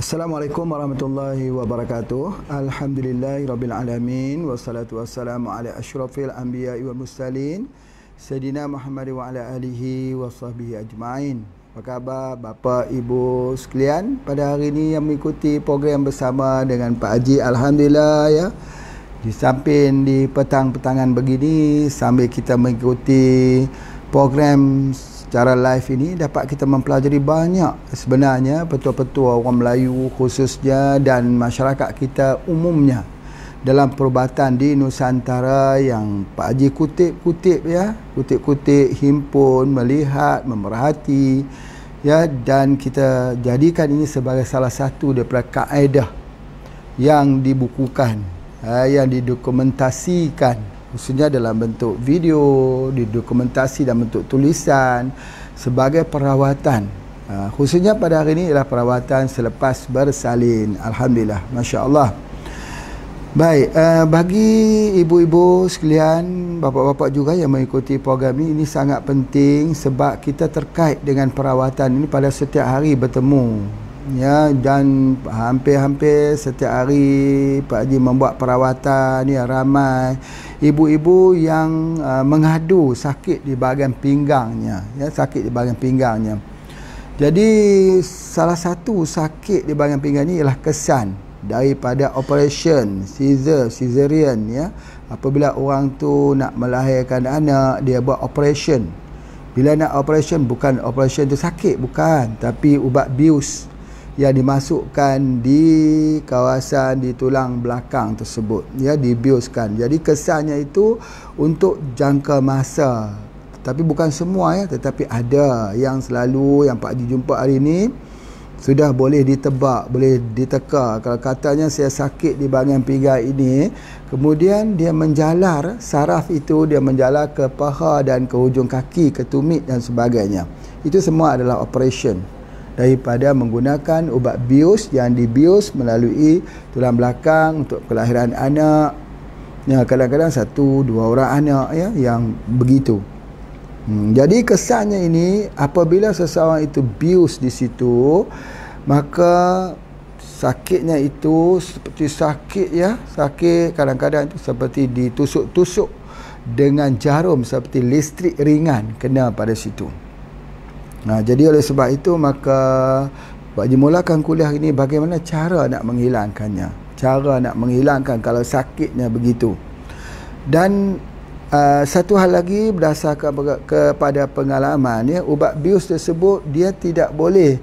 Assalamualaikum warahmatullahi wabarakatuh. Alhamdulillahirabbil alamin wassalatu wassalamu ala asyrafil anbiya'i wal mursalin Sayyidina Muhammad wa ala alihi wa sahbihi ajma'in. Apa khabar Bapa Ibu sekalian pada hari ini yang mengikuti program bersama dengan Pak Haji? Alhamdulillah ya. Di samping di petang-petangan begini sambil kita mengikuti program secara live ini, dapat kita mempelajari banyak sebenarnya petua-petua orang Melayu khususnya dan masyarakat kita umumnya dalam perubatan di Nusantara yang Pak Haji kutip-kutip ya, kutip-kutip, himpun, melihat, memerhati ya, dan kita jadikan ini sebagai salah satu daripada kaedah yang dibukukan, yang didokumentasikan khususnya dalam bentuk video, didokumentasi dalam bentuk tulisan sebagai perawatan. Khususnya pada hari ini ialah perawatan selepas bersalin. Alhamdulillah, Masya Allah. Baik, bagi ibu-ibu sekalian, bapa-bapa juga yang mengikuti program ini sangat penting sebab kita terkait dengan perawatan ini pada setiap hari bertemu. Ya, dan hampir-hampir setiap hari Pak Haji membuat perawatan ya, ramai ibu-ibu yang mengadu sakit di bahagian pinggangnya ya, sakit di bahagian pinggangnya. Jadi salah satu sakit di bahagian pinggang ni ialah kesan daripada operation cesarean ya. Apabila orang tu nak melahirkan anak, dia buat operation. Bila nak operation, bukan operation tu sakit, bukan, tapi ubat bius yang dimasukkan di kawasan di tulang belakang tersebut ya, dibiuskan. Jadi kesannya itu untuk jangka masa, tapi bukan semua ya, tetapi ada yang selalu yang Pak Haji jumpa hari ini sudah boleh ditebak, boleh diteka. Kalau katanya saya sakit di bahagian pinggang ini, kemudian dia menjalar saraf itu, dia menjalar ke paha dan ke hujung kaki, ke tumit dan sebagainya. Itu semua adalah operation daripada menggunakan ubat bius yang dibius melalui tulang belakang untuk kelahiran anak. Ya, kadang-kadang 1-2 orang anak ya yang begitu. Jadi kesannya ini apabila seseorang itu bius di situ, maka sakitnya itu seperti sakit ya, sakit kadang-kadang itu seperti ditusuk-tusuk dengan jarum, seperti listrik ringan kena pada situ. Jadi oleh sebab itu maka Pak Haji mulakan kuliah ini bagaimana cara nak menghilangkannya, cara nak menghilangkan kalau sakitnya begitu. Dan satu hal lagi berdasarkan kepada pengalaman ya, ubat bius tersebut dia tidak boleh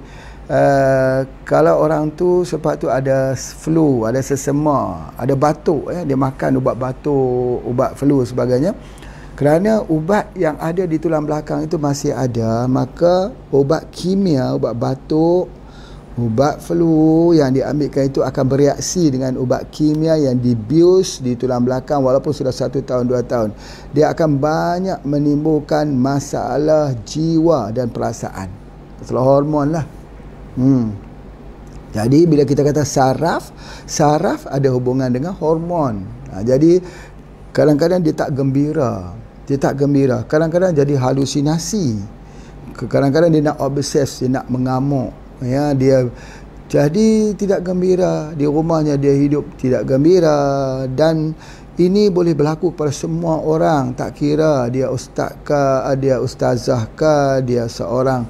kalau orang tu sebab tu ada flu, ada sesema, ada batuk ya, dia makan ubat batuk, ubat flu sebagainya. Kerana ubat yang ada di tulang belakang itu masih ada, maka ubat kimia, ubat batuk, ubat flu yang diambilkan itu akan bereaksi dengan ubat kimia yang dibius di tulang belakang walaupun sudah 1 tahun 2 tahun. Dia akan banyak menimbulkan masalah jiwa dan perasaan. Masalah hormon lah. Jadi bila kita kata saraf ada hubungan dengan hormon. Jadi kadang-kadang dia tak gembira. Kadang-kadang jadi halusinasi. Kadang-kadang dia nak obses, dia nak mengamuk. Ya, dia jadi tidak gembira. Di rumahnya dia hidup tidak gembira. Dan ini boleh berlaku pada semua orang. Tak kira dia ustaz kah, dia ustazah kah, dia seorang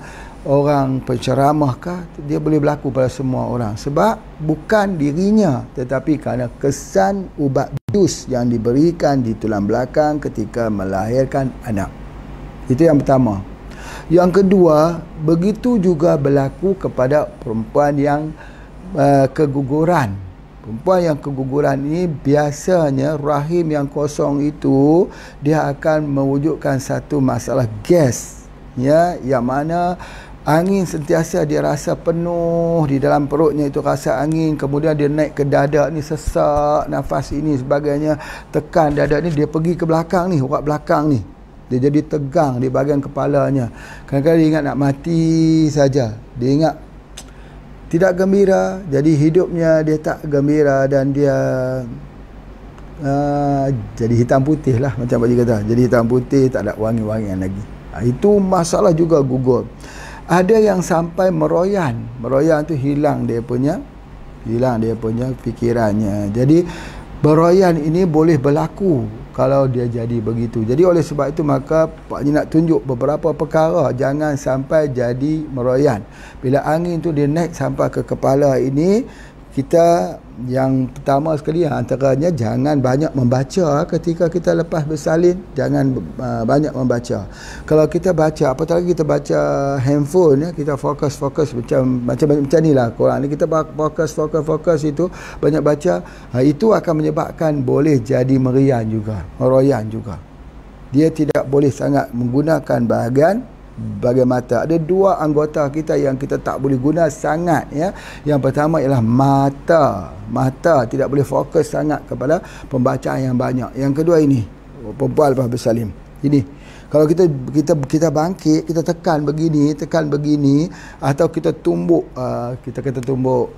orang penceramah kah, dia boleh berlaku pada semua orang. Sebab bukan dirinya, tetapi kerana kesan ubat bius yang diberikan di tulang belakang ketika melahirkan anak. Itu yang pertama. Yang kedua, begitu juga berlaku kepada perempuan yang keguguran. Perempuan yang keguguran ini biasanya rahim yang kosong itu dia akan mewujudkan satu masalah gas ya, yang mana angin sentiasa dia rasa penuh di dalam perutnya, itu rasa angin, kemudian dia naik ke dada ni, sesak nafas ini sebagainya, tekan dada ni, dia pergi ke belakang ni, urat belakang ni, dia jadi tegang di bahagian kepalanya. Kadang-kadang dia ingat nak mati saja, dia ingat tidak gembira, jadi hidupnya dia tak gembira dan dia jadi hitam putih lah, macam Pak Haji kata, jadi hitam putih, tak ada wangi-wangian lagi. Itu masalah juga gugur. Ada yang sampai meroyan tu hilang dia punya hilang dia punya fikirannya. Jadi beroyan ini boleh berlaku kalau dia jadi begitu. Jadi oleh sebab itu maka Pak Haji nak tunjuk beberapa perkara jangan sampai jadi meroyan. Bila angin tu dia naik sampai ke kepala ini, kita yang pertama sekali antaranya jangan banyak membaca ketika kita lepas bersalin. Jangan banyak membaca. Kalau kita baca, apatah lagi kita baca handphone, kita fokus macam ni lah Quran ni, kita fokus itu banyak baca, itu akan menyebabkan boleh jadi merian juga, meroyan juga. Dia tidak boleh sangat menggunakan bahagian mata. Ada dua anggota kita yang kita tak boleh guna sangat, ya. Yang pertama ialah mata. Mata tidak boleh fokus sangat kepada pembacaan yang banyak. Yang kedua ini, perempuan lepas bersalin. Ini kalau kita bangkit, kita tekan begini atau kita tumbuk, kita kata tumbuk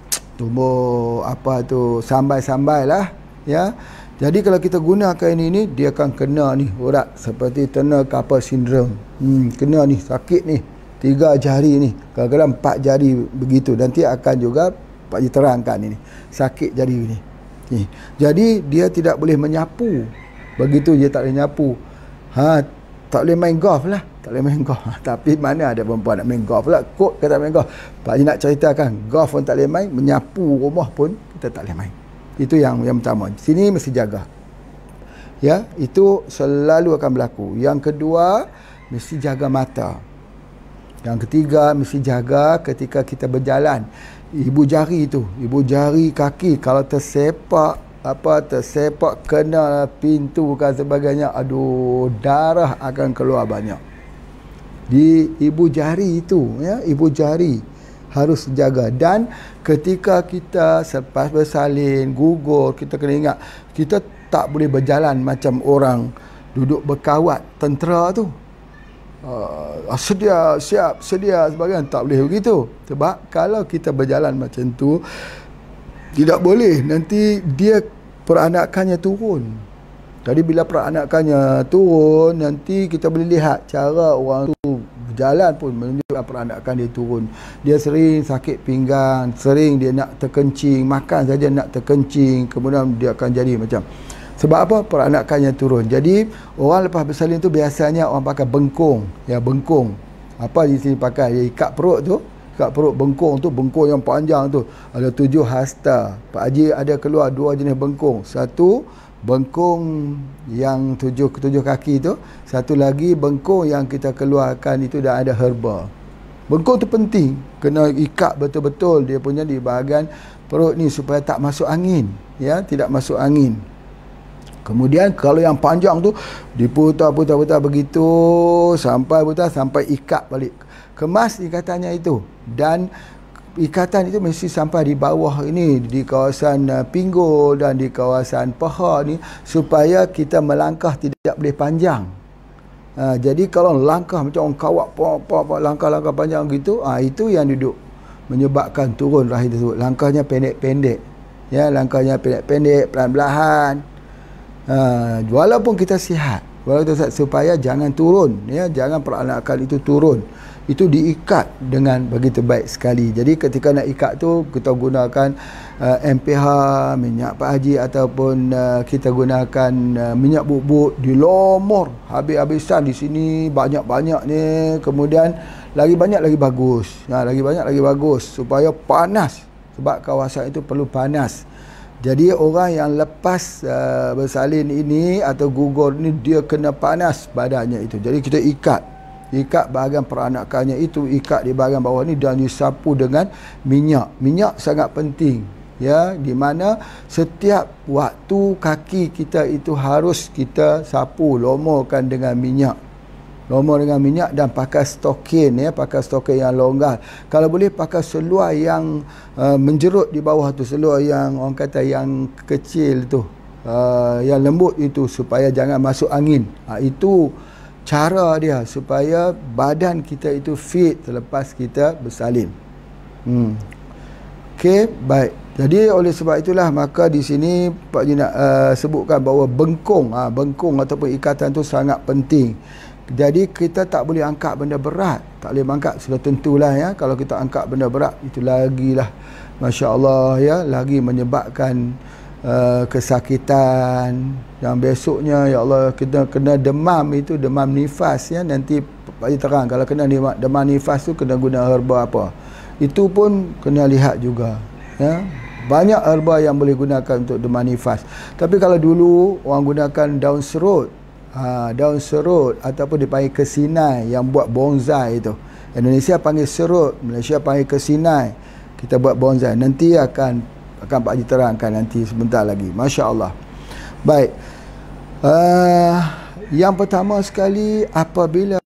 apa tu, sambai lah, ya. Jadi kalau kita gunakan ini dia akan kena ni urat seperti kena carpal syndrome. Kena ni, sakit ni. 3 jari ni, kadang-kadang 4 jari begitu. Nanti akan juga Pak Haji terangkan ini. Sakit jari ni. Jadi dia tidak boleh menyapu. Begitu dia tak boleh nyapu. Tak boleh main golf lah. Tak boleh main golf. Tapi mana ada perempuan nak main golf lah. Kod kata main golf. Pak Haji nak ceritakan, golf pun tak boleh main, menyapu rumah pun kita tak boleh main. Itu yang pertama. Sini mesti jaga. Ya, itu selalu akan berlaku. Yang kedua, mesti jaga mata. Yang ketiga, mesti jaga ketika kita berjalan. Ibu jari kaki kalau tersepak kena pintu dan sebagainya, aduh, darah akan keluar banyak. Di ibu jari itu, ya, ibu jari harus jaga. Dan ketika kita selepas bersalin, gugur, kita kena ingat, kita tak boleh berjalan macam orang duduk berkawat tentera tu. Sedia, siap, sedia sebagainya. Tak boleh begitu. Sebab kalau kita berjalan macam tu, tidak boleh. Nanti dia peranakannya turun. Jadi bila peranakannya turun, nanti kita boleh lihat cara orang tu berjalan pun menunjukkan peranakan dia turun. Dia sering sakit pinggang, sering dia nak terkencing, makan saja nak terkencing, kemudian dia akan jadi macam. Sebab apa? Peranakannya turun. Jadi orang lepas bersalin tu biasanya orang pakai bengkung. Ya, bengkung. Apa di sini pakai? Dia ikat perut tu. Ikat perut bengkung tu, bengkung yang panjang tu. Ada 7 hasta. Pak Haji ada keluar 2 jenis bengkung. Satu bengkung yang 7 kaki tu. Satu lagi bengkung yang kita keluarkan itu dah ada herba. Bengkung tu penting. Kena ikat betul-betul dia punya di bahagian perut ni supaya tak masuk angin. Ya, tidak masuk angin. Kemudian kalau yang panjang tu diputar begitu sampai ikat balik. Kemas ikatannya itu. Dan ikatan itu mesti sampai di bawah ini, di kawasan pinggul dan di kawasan paha ni, supaya kita melangkah tidak boleh panjang. Jadi kalau langkah macam orang kawat langkah-langkah panjang gitu, itu yang duduk menyebabkan turun rahim tersebut. Langkahnya pendek-pendek. Ya, langkahnya pendek-pendek, pelan-pelan. Walaupun kita sihat, supaya jangan turun, ya, jangan peranakan itu turun. Itu diikat dengan begitu baik sekali. Jadi ketika nak ikat tu, kita gunakan MPH, minyak Pak Haji, ataupun kita gunakan minyak bubuk, dilomor habis-habisan di sini, banyak-banyak ni. Kemudian lagi banyak lagi bagus. Lagi banyak lagi bagus supaya panas, sebab kawasan itu perlu panas. Jadi orang yang lepas bersalin ini atau gugur ni, dia kena panas badannya itu. Jadi kita ikat bahagian peranakannya itu, ikat di bahagian bawah ni dan disapu dengan minyak. Minyak sangat penting, ya, di mana setiap waktu kaki kita itu harus kita sapu, lomorkan dengan minyak. Lomor dengan minyak dan pakai stokin, ya, pakai stokin yang longgar. Kalau boleh pakai seluar yang menjerut di bawah tu, seluar yang orang kata yang kecil tu, yang lembut itu, supaya jangan masuk angin. Itu cara dia supaya badan kita itu fit selepas kita bersalin. Okey, baik. Jadi oleh sebab itulah maka di sini Pak Haji nak sebutkan bahawa bengkung ataupun ikatan tu sangat penting. Jadi kita tak boleh angkat benda berat. Tak boleh angkat, sudah tentulah, ya. Kalau kita angkat benda berat, itu lagilah masya-Allah ya, lagi menyebabkan kesakitan, dan besoknya ya Allah kita kena demam, itu demam nifas ya. Nanti Pak Haji terang kalau kena demam nifas tu kena guna herba apa, itu pun kena lihat juga ya. Banyak herba yang boleh gunakan untuk demam nifas. Tapi kalau dulu orang gunakan daun serut, daun serut ataupun dipanggil kesinai yang buat bonsai itu. Indonesia panggil serut, Malaysia panggil kesinai. Kita buat bonsai. Nanti akan Pak Haji terangkan nanti sebentar lagi. Masya-Allah. Baik. Yang pertama sekali, apabila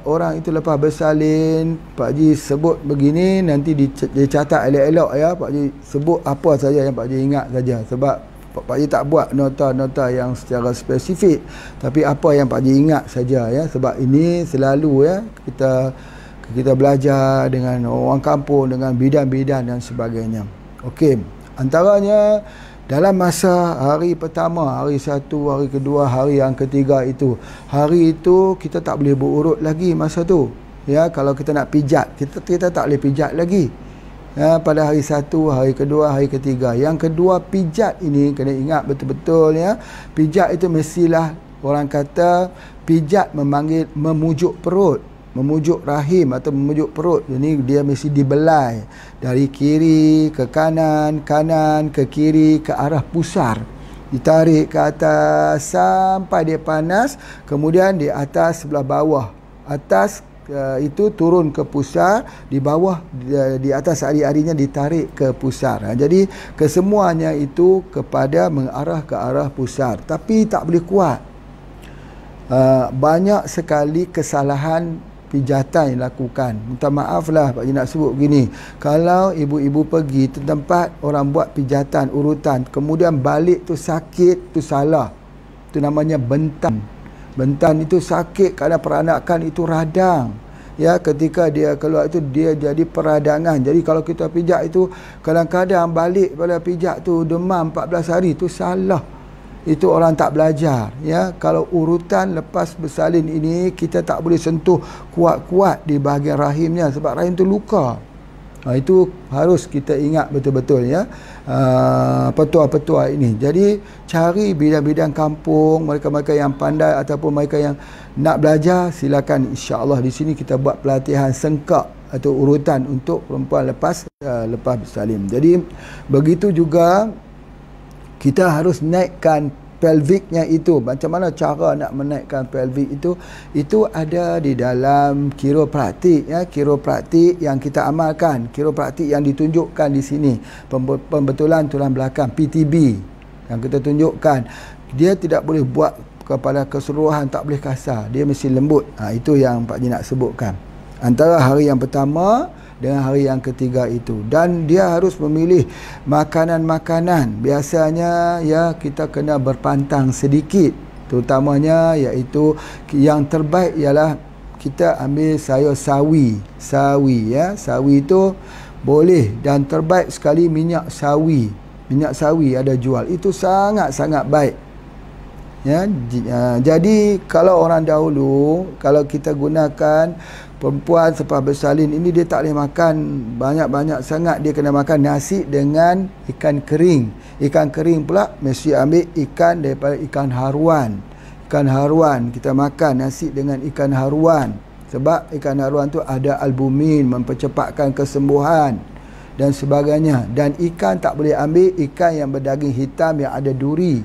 orang itu lepas bersalin, Pak Haji sebut begini, nanti dicatat elok-elok ya. Pak Haji sebut apa saja yang Pak Haji ingat saja, sebab Pak Haji tak buat nota-nota yang secara spesifik, tapi apa yang Pak Haji ingat saja ya. Sebab ini selalu ya kita belajar dengan orang kampung, dengan bidan-bidan dan sebagainya. Okey, antaranya dalam masa hari pertama, hari satu, hari kedua, hari yang ketiga itu, hari itu kita tak boleh berurut lagi masa tu ya. Kalau kita nak pijat, kita tak boleh pijat lagi ya, pada hari satu, hari kedua, hari ketiga. Yang kedua, pijat ini kena ingat betul-betul ya. Pijat itu mestilah, orang kata pijat memujuk perut, memujuk rahim atau memujuk perut. Jadi dia mesti dibelai dari kiri ke kanan, kanan ke kiri, ke arah pusar, ditarik ke atas sampai dia panas, kemudian di atas sebelah bawah, atas itu turun ke pusar, di bawah di atas ari-arinya ditarik ke pusar. Jadi kesemuanya itu kepada mengarah ke arah pusar, tapi tak boleh kuat. Banyak sekali kesalahan pijatan yang dilakukan. Minta maaf lah Pak Haji nak sebut begini. Kalau ibu-ibu pergi ke tempat orang buat pijatan urutan, kemudian balik tu sakit, tu salah. Itu namanya bentan. Bentan itu sakit kerana peranakan itu radang. Ya, ketika dia keluar itu dia jadi peradangan. Jadi kalau kita pijak itu, kadang-kadang balik pada pijak tu demam 14 hari, itu salah. Itu orang tak belajar ya. Kalau urutan lepas bersalin ini, kita tak boleh sentuh kuat-kuat di bahagian rahimnya, sebab rahim tu luka. Itu harus kita ingat betul-betul ya, petua-petua ini. Jadi cari bidan-bidan kampung, mereka-mereka yang pandai ataupun mereka yang nak belajar, silakan. InsyaAllah di sini kita buat pelatihan sengkak atau urutan untuk perempuan lepas bersalin. Jadi begitu juga kita harus naikkan pelviknya itu. Macam mana cara nak menaikkan pelvik itu ada di dalam kiropraktik ya. Kiropraktik yang kita amalkan, kiropraktik yang ditunjukkan di sini, pembetulan tulang belakang, PTB yang kita tunjukkan. Dia tidak boleh buat kepada keseluruhan, tak boleh kasar, dia mesti lembut. Itu yang Pak Haji nak sebutkan, antara hari yang pertama dengan hari yang ketiga itu. Dan dia harus memilih makanan-makanan. Biasanya ya kita kena berpantang sedikit, terutamanya iaitu yang terbaik ialah kita ambil sayur sawi ya. Sawi itu boleh, dan terbaik sekali minyak sawi. Minyak sawi ada jual, itu sangat-sangat baik ya. Jadi kalau orang dahulu, kalau kita gunakan perempuan selepas bersalin ini, dia tak boleh makan banyak-banyak sangat. Dia kena makan nasi dengan ikan kering. Ikan kering pula mesti ambil ikan daripada ikan haruan. Ikan haruan, kita makan nasi dengan ikan haruan, sebab ikan haruan tu ada albumin, mempercepatkan kesembuhan dan sebagainya. Dan ikan tak boleh ambil ikan yang berdaging hitam yang ada duri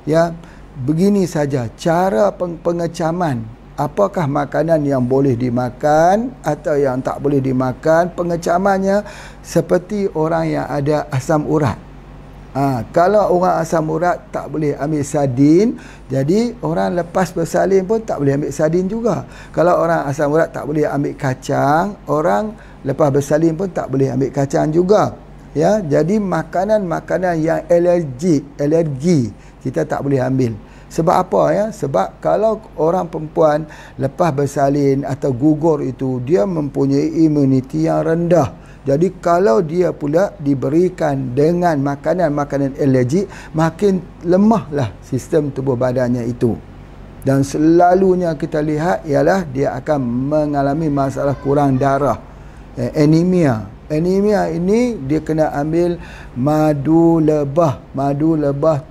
ya. Begini saja cara pengecaman. Apakah makanan yang boleh dimakan atau yang tak boleh dimakan? Pengecamannya seperti orang yang ada asam urat. Kalau orang asam urat tak boleh ambil sardin, jadi orang lepas bersalin pun tak boleh ambil sardin juga. Kalau orang asam urat tak boleh ambil kacang, orang lepas bersalin pun tak boleh ambil kacang juga ya. Jadi makanan-makanan yang alergi kita tak boleh ambil. Sebab apa ya? Sebab kalau orang perempuan lepas bersalin atau gugur itu, dia mempunyai imuniti yang rendah. Jadi kalau dia pula diberikan dengan makanan-makanan alergik, makin lemahlah sistem tubuh badannya itu. Dan selalunya kita lihat ialah dia akan mengalami masalah kurang darah, anemia Anemia ini dia kena ambil madu lebah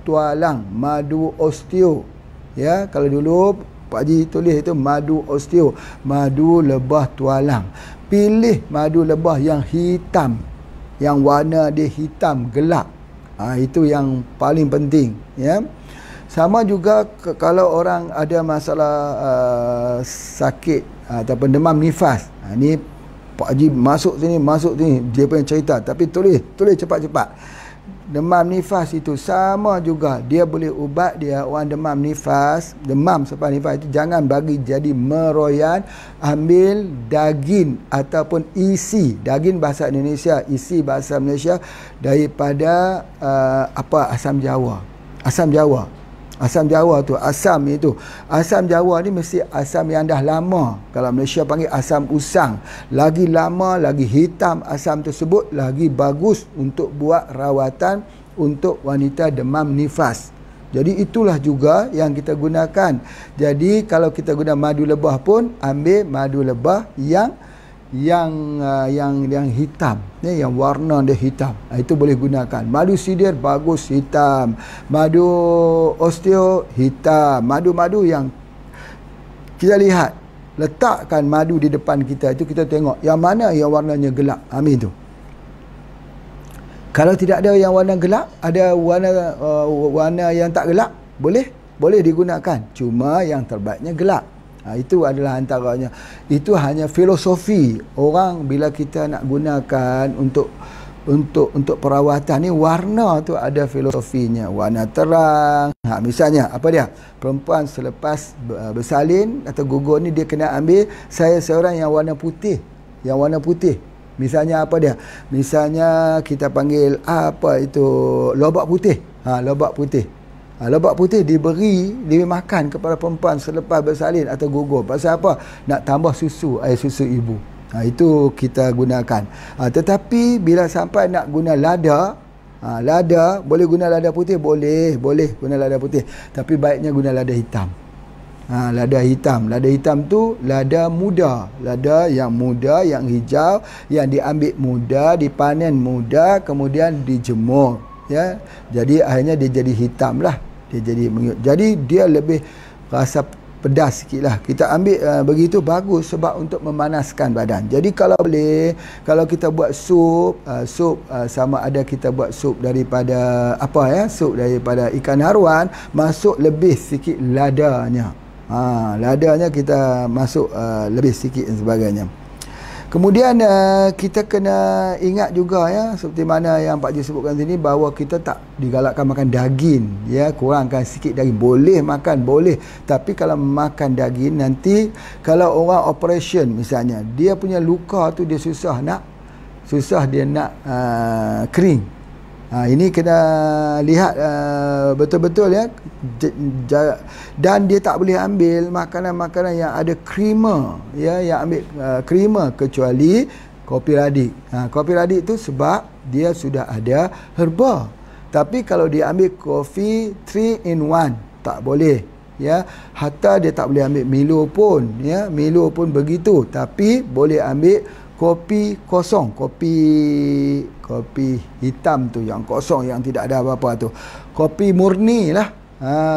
tualang, madu osteo. Ya, kalau dulu Pak Haji tulis itu madu osteo, madu lebah tualang. Pilih madu lebah yang hitam, yang warna dia hitam gelap. Itu yang paling penting, ya. Sama juga kalau orang ada masalah sakit ataupun demam nifas. Ni Pak Haji masuk sini dia punya cerita, tapi tulis cepat-cepat. Demam nifas itu sama juga, dia boleh ubat dia. Orang demam nifas, demam sebab nifas itu jangan bagi jadi meroyan. Ambil daging ataupun isi, daging bahasa Indonesia, isi bahasa Malaysia, daripada asam Jawa. Asam Jawa tu, asam Jawa ni mesti asam yang dah lama. Kalau Malaysia panggil asam usang. Lagi lama, lagi hitam asam tersebut, lagi bagus untuk buat rawatan untuk wanita demam nifas. Jadi itulah juga yang kita gunakan. Jadi kalau kita guna madu lebah pun, ambil madu lebah yang hitam, yang warna dia hitam. Itu boleh gunakan. Madu sidir bagus hitam, madu osteo hitam, madu-madu yang kita lihat, letakkan madu di depan kita itu, kita tengok yang mana yang warnanya gelap. Amin tu. Kalau tidak ada yang warna gelap, ada warna yang tak gelap, boleh digunakan. Cuma yang terbaiknya gelap. Itu adalah antaranya. Itu hanya filosofi orang bila kita nak gunakan untuk perawatan ni. Warna tu ada filosofinya. Warna terang. Misalnya apa dia? Perempuan selepas bersalin atau gugur ni, dia kena ambil seorang yang warna putih. Yang warna putih. Misalnya apa dia? Misalnya kita panggil lobak putih. Lobak putih. Lobak putih diberi makan kepada perempuan selepas bersalin atau gugur. Pasal apa? Nak tambah susu, air susu ibu. Itu kita gunakan. Tetapi bila sampai nak guna lada, boleh guna lada putih? Boleh guna lada putih. Tapi baiknya guna lada hitam. Lada hitam tu lada muda. Lada yang muda, yang hijau, yang diambil muda, dipanen muda, kemudian dijemur. Ya, jadi akhirnya dia jadi hitam lah. Jadi dia lebih rasa pedas sikit lah. Kita ambil begitu bagus sebab untuk memanaskan badan. Jadi kalau boleh, kalau kita buat sup, sama ada kita buat sup daripada sup daripada ikan haruan, masuk lebih sikit ladanya. Ladanya kita masuk lebih sikit dan sebagainya. Kemudian kita kena ingat juga, ya, seperti mana yang Pak Haji sebutkan sini, bahawa kita tak digalakkan makan daging, ya, kurangkan sikit daging. Boleh makan, boleh, tapi kalau makan daging nanti kalau orang operation misalnya, dia punya luka tu dia susah dia nak kering. Ini kena lihat betul-betul, ya. Dan dia tak boleh ambil makanan-makanan yang ada creamer, ya, yang ambil creamer kecuali kopi radik. Kopi radik tu sebab dia sudah ada herba. Tapi kalau dia ambil kopi 3 in 1 tak boleh, ya. Hatta dia tak boleh ambil Milo pun, ya. Milo pun begitu. Tapi boleh ambil kopi kosong, kopi hitam tu, yang kosong, yang tidak ada apa-apa tu. Kopi murni lah.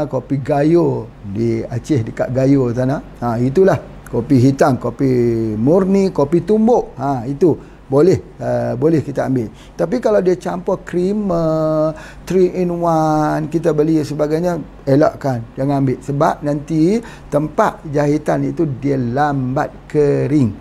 Kopi Gayo di Aceh, dekat Gayo sana. Itulah kopi hitam, kopi murni, kopi tumbuk. Itu boleh kita ambil. Tapi kalau dia campur creamer 3 in 1 kita beli sebagainya, elakkan, jangan ambil. Sebab nanti tempat jahitan itu dia lambat kering.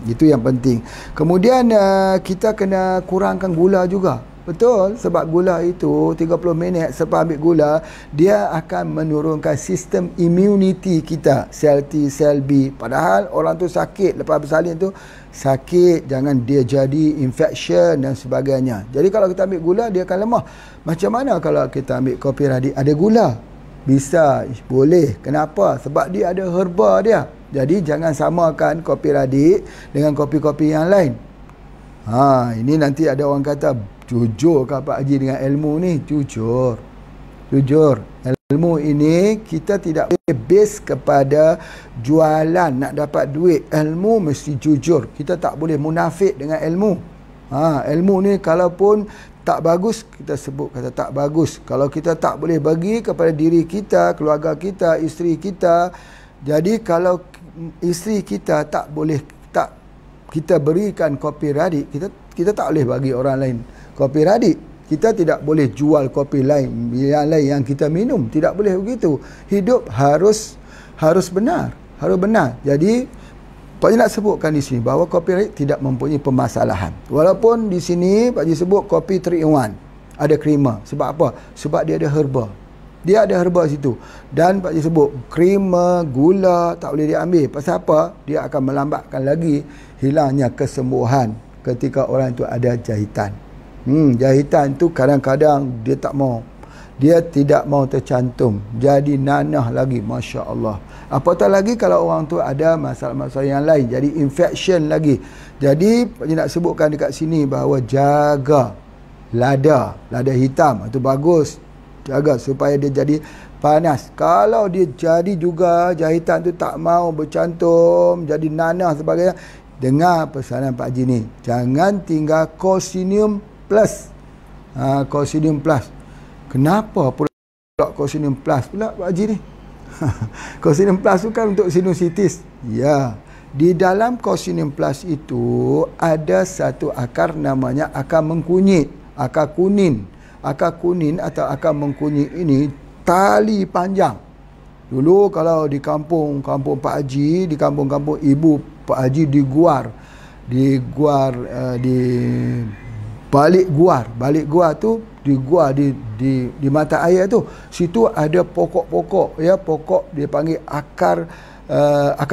Itu yang penting. Kemudian kita kena kurangkan gula juga. Betul, sebab gula itu 30 minit selepas ambil gula, dia akan menurunkan sistem immunity kita, sel T, sel B. Padahal orang tu sakit, lepas bersalin tu sakit, jangan dia jadi infection dan sebagainya. Jadi kalau kita ambil gula, dia akan lemah. Macam mana kalau kita ambil kopi radik ada gula? Bisa, boleh. Kenapa? Sebab dia ada herba dia. Jadi jangan samakan kopi radik dengan kopi-kopi yang lain. Ini nanti ada orang kata, jujur ke Pak Haji dengan ilmu ni? Jujur. ilmu ini kita tidak boleh base kepada jualan nak dapat duit. Ilmu mesti jujur. Kita tak boleh munafik dengan ilmu. Ilmu ni kalaupun tak bagus, kita sebut kata tak bagus. Kalau kita tak boleh bagi kepada diri kita, keluarga kita, isteri kita. Jadi kalau isteri kita tak boleh, tak kita berikan kopi radik, kita tak boleh bagi orang lain kopi radik. Kita tidak boleh jual kopi lain yang kita minum. Tidak boleh begitu. Hidup harus benar. Harus benar. Jadi, Pak Haji nak sebutkan di sini bahawa kopi radik tidak mempunyai permasalahan. Walaupun di sini Pak Haji sebut kopi 3 in 1. Ada krema. Sebab apa? Sebab dia ada herba. Dia ada herba situ. Dan Pak Haji sebut krema, gula tak boleh diambil. Pasal apa? Dia akan melambatkan lagi hilangnya kesembuhan ketika orang itu ada jahitan. Jahitan tu kadang-kadang dia tak mau. Dia tidak mau tercantum. Jadi nanah lagi. Masya Allah. Apatah lagi kalau orang tu ada masalah-masalah yang lain. Jadi infection lagi. Jadi Pakcik nak sebutkan dekat sini bahawa jaga lada hitam. Itu bagus. Jaga supaya dia jadi panas. Kalau dia jadi juga jahitan tu tak mau bercantum, jadi nanah sebagainya, dengar pesanan Pak Haji ni. Jangan tinggal Cosinium Plus. Cosinium Plus. Kenapa pula Cosinium Plus pula Pak Haji ni? Cosinium Plus tu kan untuk sinusitis. Ya. Di dalam Cosinium Plus itu ada satu akar namanya akar mengkunyit, akar kunin. Akar kunin atau akar mengkunyit ini tali panjang. Dulu kalau di kampung Pak Haji, di kampung-kampung ibu Pak Haji di balik guar tu, di mata air tu, situ ada pokok-pokok, ya, pokok dia panggil akar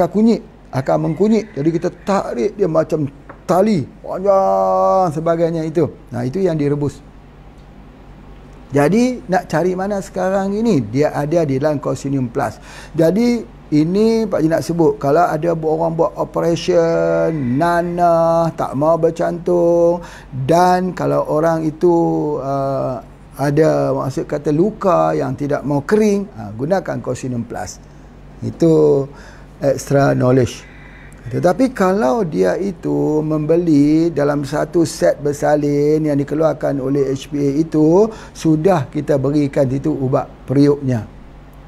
kunyit, akar mengkunyit. Jadi kita tarik dia macam tali panjang sebagainya itu. Nah, itu yang direbus. Jadi nak cari mana sekarang ini? Dia ada di dalam Cosinium Plus. Jadi ini Pak Haji nak sebut, kalau ada orang buat operation nanah, tak mau bercantum, dan kalau orang itu ada maksud kata luka yang tidak mau kering, gunakan Cosinium Plus. Itu extra knowledge. Tetapi kalau dia itu membeli dalam satu set bersalin yang dikeluarkan oleh HPA itu, sudah kita berikan itu ubat periuknya.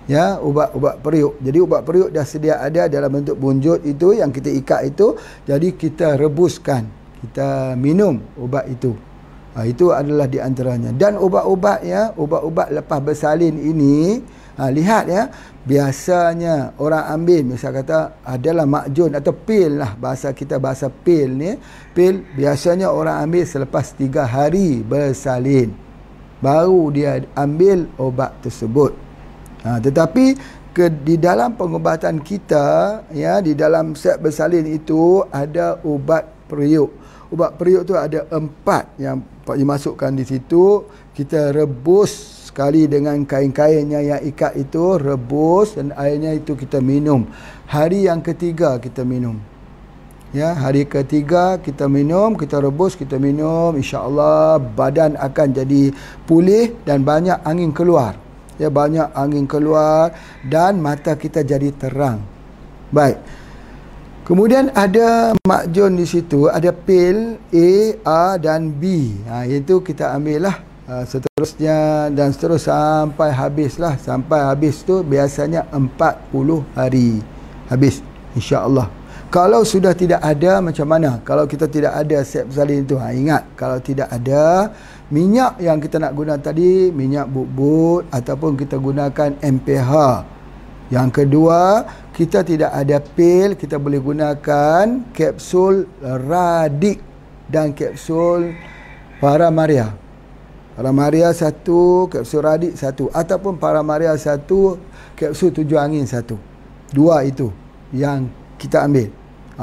Ya, ubat periuk. Jadi ubat periuk dah sedia ada dalam bentuk bunjut itu yang kita ikat itu. Jadi kita rebuskan, kita minum ubat itu. Itu adalah di antaranya. Dan ubat-ubat, ya, ubat-ubat lepas bersalin ini, lihat ya, biasanya orang ambil, misal kata adalah makjun atau pil lah, bahasa kita bahasa pil ni. Pil biasanya orang ambil selepas 3 hari bersalin, baru dia ambil obat tersebut. Tetapi di dalam pengubatan kita, ya, di dalam set bersalin itu ada ubat periuk. Ubat periuk tu ada 4 yang Pak Haji masukkan di situ. Kita rebus sekali dengan kain-kainnya yang ikat itu, rebus, dan airnya itu kita minum. Hari yang ketiga kita minum. Ya, hari ketiga kita minum, kita rebus, kita minum, insya-Allah badan akan jadi pulih dan banyak angin keluar. Ya, banyak angin keluar dan mata kita jadi terang. Baik. Kemudian ada makjun di situ, ada pil A, A dan B. Itu kita ambil lah. Seterusnya dan seterus sampai habislah. Sampai habis tu biasanya 40 hari habis, insya-Allah. Kalau sudah tidak ada, macam mana? Kalau kita tidak ada set bersalin itu, ingat, kalau tidak ada minyak yang kita nak guna tadi, minyak bubut ataupun kita gunakan MPH. Yang kedua, kita tidak ada pil, kita boleh gunakan kapsul radik dan kapsul Paramaria. Paramaria 1, kapsul radik 1, ataupun Paramaria 1, kapsul 7 angin 1. 2 itu yang kita ambil.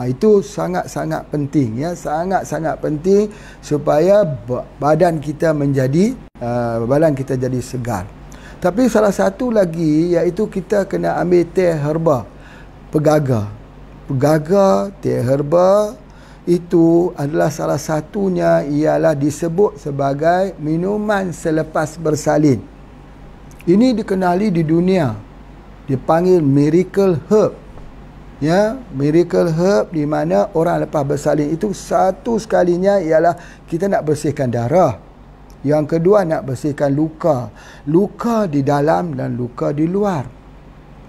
Itu sangat-sangat penting, ya, sangat-sangat penting supaya badan kita jadi segar. Tapi salah satu lagi iaitu kita kena ambil teh herba pegaga. Pegaga, teh herba itu adalah salah satunya, ialah disebut sebagai minuman selepas bersalin. Ini dikenali di dunia, dipanggil miracle herb. Ya, miracle herb, di mana orang lepas bersalin itu satu sekalinya ialah kita nak bersihkan darah. Yang kedua, nak bersihkan luka. Luka di dalam dan luka di luar.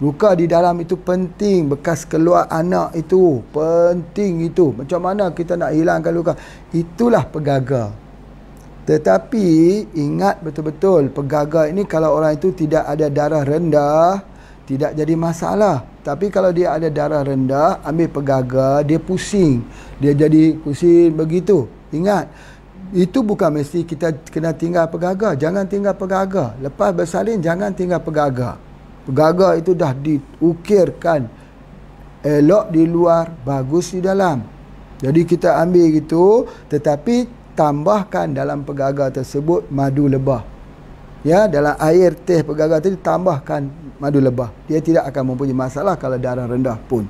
Luka di dalam itu penting, bekas keluar anak itu penting itu. Macam mana kita nak hilangkan luka? Itulah pegaga. Tetapi ingat betul-betul, pegaga ini kalau orang itu tidak ada darah rendah, tidak jadi masalah. Tapi kalau dia ada darah rendah, ambil pegaga, dia pusing. Dia jadi pusing begitu. Ingat, itu bukan mesti kita kena tinggal pegaga. Jangan tinggal pegaga. Lepas bersalin, jangan tinggal pegaga. Pegaga itu dah diukirkan elok di luar, bagus di dalam. Jadi kita ambil gitu, tetapi tambahkan dalam pegaga tersebut madu lebah. Ya, dalam air teh pegaga tadi tambahkan madu lebah. Dia tidak akan mempunyai masalah kalau darah rendah pun.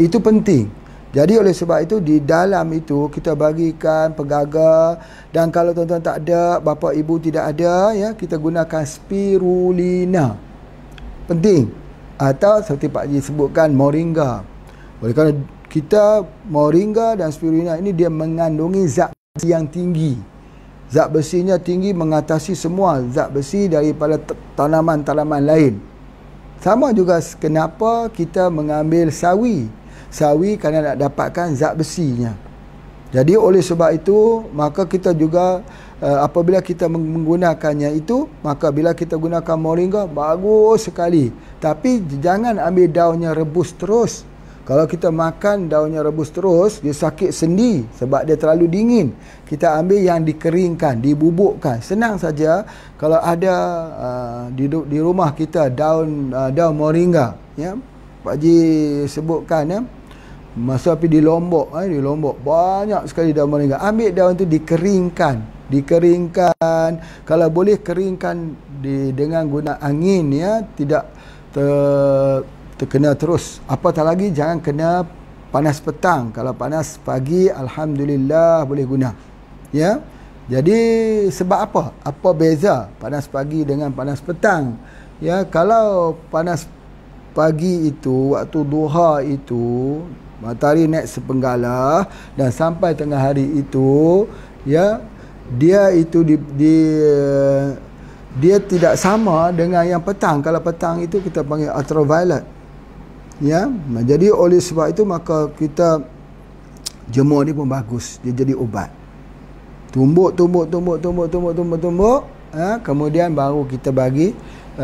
Itu penting. Jadi oleh sebab itu di dalam itu kita bagikan pegaga, dan kalau tuan-tuan tak ada, bapa ibu tidak ada, ya, kita gunakan spirulina. Penting. Atau seperti Pak Haji sebutkan moringa. Oleh kerana kita moringa dan spirulina ini dia mengandungi zat yang tinggi. Zat besinya tinggi, mengatasi semua zat besi daripada tanaman-tanaman lain. Sama juga kenapa kita mengambil sawi. Sawi kerana nak dapatkan zat besinya. Jadi oleh sebab itu, maka kita juga apabila kita menggunakannya itu, maka bila kita gunakan moringa, bagus sekali. Tapi jangan ambil daunnya rebus terus. Kalau kita makan daunnya rebus terus, dia sakit sendi sebab dia terlalu dingin. Kita ambil yang dikeringkan, dibubukkan. Senang saja kalau ada di rumah kita daun moringa, ya. Pak Haji sebutkan, ya. Masa pergi di Lombok, di Lombok banyak sekali daun moringa. Ambil daun tu dikeringkan. Kalau boleh keringkan dengan guna angin, ya, tidak terkena terus. Apatah lagi jangan kena panas petang. Kalau panas pagi, alhamdulillah boleh guna. Ya. Jadi sebab apa? Apa beza panas pagi dengan panas petang? Ya, kalau panas pagi itu, waktu duha itu, matahari naik sepenggalah dan sampai tengah hari itu, ya, dia itu dia tidak sama dengan yang petang. Kalau petang itu kita panggil ultraviolet. Ya, jadi oleh sebab itu maka kita jemur ni pun bagus, dia jadi ubat. Tumbuk, kemudian baru kita bagi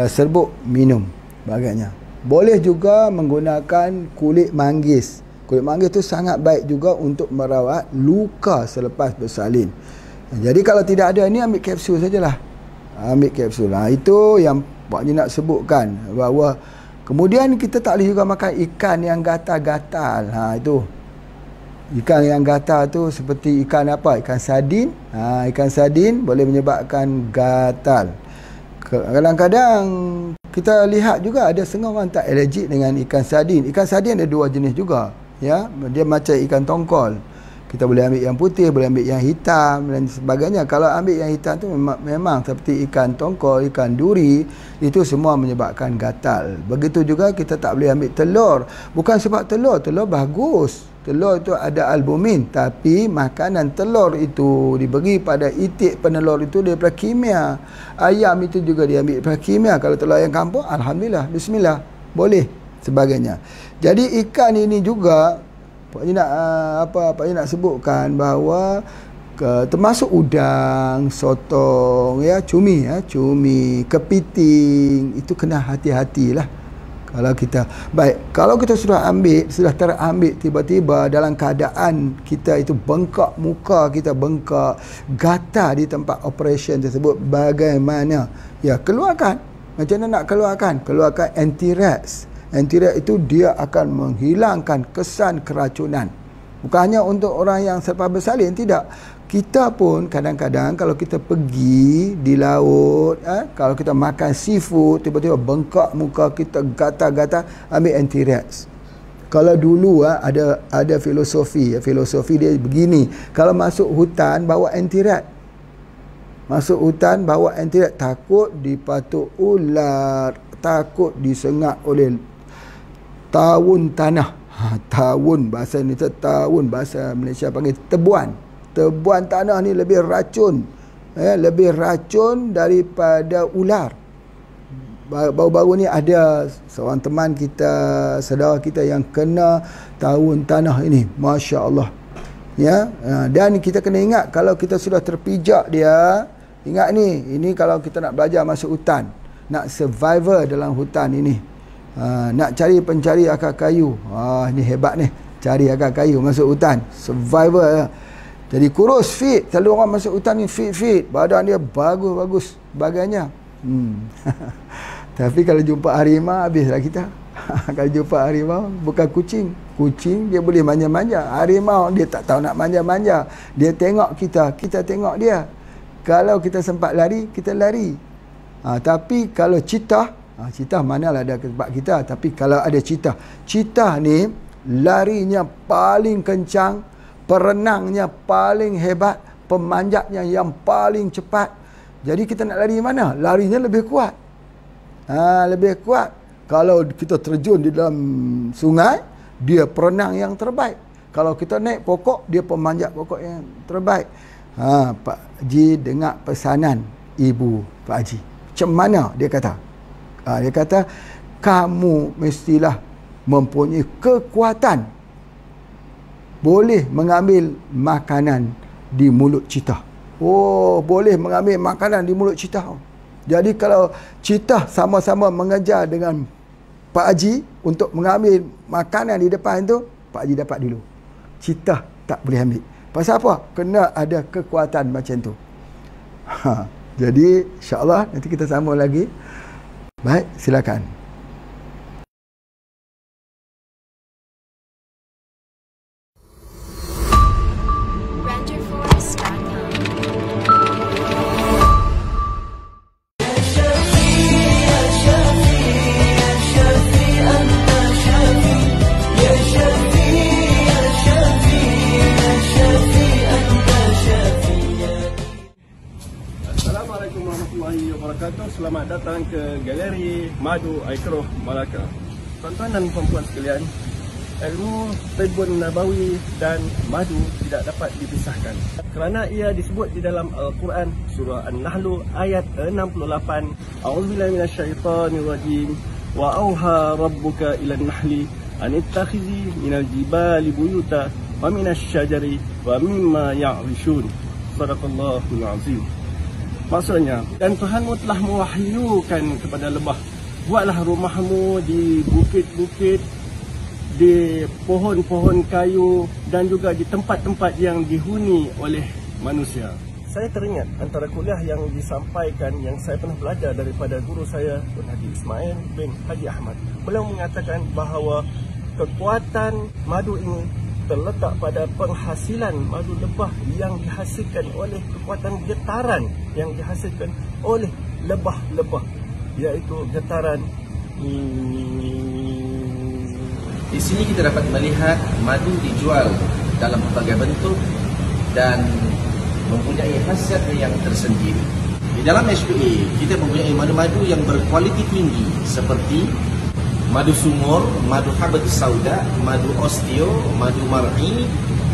serbuk minum bagainya. Boleh juga menggunakan kulit manggis. Kulit manggis tu sangat baik juga untuk merawat luka selepas bersalin. Jadi kalau tidak ada ni, ambil kapsul sajalah. Ambil kapsul. Itu yang Pak Haji nak sebutkan, bahawa kemudian kita tak boleh juga makan ikan yang gatal-gatal. Itu. Ikan yang gatal tu seperti ikan apa? Ikan sardin. Ikan sardin boleh menyebabkan gatal. Kadang-kadang kita lihat juga ada setengah orang tak alergik dengan ikan sardin. Ikan sardin ada dua jenis juga. Ya, dia macam ikan tongkol. Kita boleh ambil yang putih, boleh ambil yang hitam dan sebagainya. Kalau ambil yang hitam tu memang seperti ikan tongkol, ikan duri, itu semua menyebabkan gatal. Begitu juga kita tak boleh ambil telur. Bukan sebab telur bagus. Telur itu ada albumin, tapi makanan telur itu diberi pada itik penelur itu daripada kimia. Ayam itu juga diambil daripada kimia. Kalau telur ayam kampung, alhamdulillah, bismillah, boleh sebagainya. Jadi ikan ini juga Pak Haji nak sebutkan bahawa termasuk udang, sotong, ya, cumi, kepiting, itu kena hati-hatilah. Kalau kita kalau kita sudah terambil tiba-tiba dalam keadaan kita itu bengkak, muka kita bengkak, gatal di tempat operation tersebut, bagaimana? Ya, keluarkan. Macam mana nak keluarkan? Keluarkan anti-rax. Anti-rax itu dia akan menghilangkan kesan keracunan. Bukan hanya untuk orang yang selepas bersalin, tidak. Kita pun kadang-kadang kalau kita pergi di laut, kalau kita makan seafood, tiba-tiba bengkak muka kita, gatal-gatal, ambil anti-rax. Kalau dulu ada filosofi dia begini, kalau masuk hutan bawa anti-rax. Masuk hutan bawa antiret, takut dipatuk ular, takut disengat oleh tawun tanah. Tawun bahasa Indonesia, tawun bahasa Malaysia panggil tebuan. Tebuan tanah ni lebih racun, lebih racun daripada ular. Baru-baru ni ada seorang teman kita, saudara kita yang kena tawun tanah ini, Masya Allah. Ya, dan kita kena ingat, kalau kita sudah terpijak dia, ingat ni, ini kalau kita nak belajar masuk hutan, nak survivor dalam hutan ini, nak cari pencari akar kayu, ini hebat ni, cari akar kayu masuk hutan, survivor. Jadi kurus, fit. Selalu orang masuk hutan ni fit, badan dia bagus-bagus sebagainya. Tapi kalau jumpa harimau, habislah kita. Kalau jumpa harimau, bukan kucing. Kucing dia boleh manja-manja. Harimau dia tak tahu nak manja-manja. Dia tengok kita, kita tengok dia. Kalau kita sempat lari, kita lari. Tapi kalau citah, citah manalah ada tempat kita. Tapi kalau ada citah, citah ni larinya paling kencang, perenangnya paling hebat, pemanjatnya yang paling cepat. Jadi kita nak lari mana? Larinya lebih kuat. Lebih kuat. Kalau kita terjun di dalam sungai, dia perenang yang terbaik. Kalau kita naik pokok, dia pemanjat pokok yang terbaik. Pak Haji dengar pesanan ibu Pak Haji. Macam mana dia kata? Dia kata, kamu mestilah mempunyai kekuatan boleh mengambil makanan di mulut citah. Boleh mengambil makanan di mulut citah. Jadi kalau citah sama-sama mengejar dengan Pak Haji untuk mengambil makanan di depan tu, Pak Haji dapat dulu. Citah tak boleh ambil. Pasal apa? Kena ada kekuatan macam tu. Jadi insya-Allah nanti kita sambung lagi. Baik, silakan. Selamat datang ke Galeri Madu Aikroh Malaka. Tuan-tuan dan puan-puan sekalian, ilmu Tibbun Nabawi dan madu tidak dapat dipisahkan kerana ia disebut di dalam Al-Quran surah An-Nahl ayat 68. A'udzubillahi minasyaitonirrajim. Wa auha rabbuka ilan nahli an ittakhizi minal jibali buyuta wa minasy syajari wa mimma ya'rishun. Shadaqallahul azim. Maksudnya, dan Tuhanmu telah mewahyukan kepada lebah, buatlah rumahmu di bukit-bukit, di pohon-pohon kayu dan juga di tempat-tempat yang dihuni oleh manusia. Saya teringat antara kuliah yang disampaikan yang saya pernah belajar daripada guru saya, Tuan Haji Ismail bin Haji Ahmad. Beliau mengatakan bahawa kekuatan madu ini terletak pada penghasilan madu lebah yang dihasilkan oleh kekuatan getaran yang dihasilkan oleh lebah-lebah, iaitu getaran. Di sini kita dapat melihat madu dijual dalam berbagai bentuk dan mempunyai khasiat yang tersendiri. Di dalam SPA kita mempunyai madu-madu yang berkualiti tinggi seperti madu sumur, madu habatus sauda, madu osteo, madu mar'i,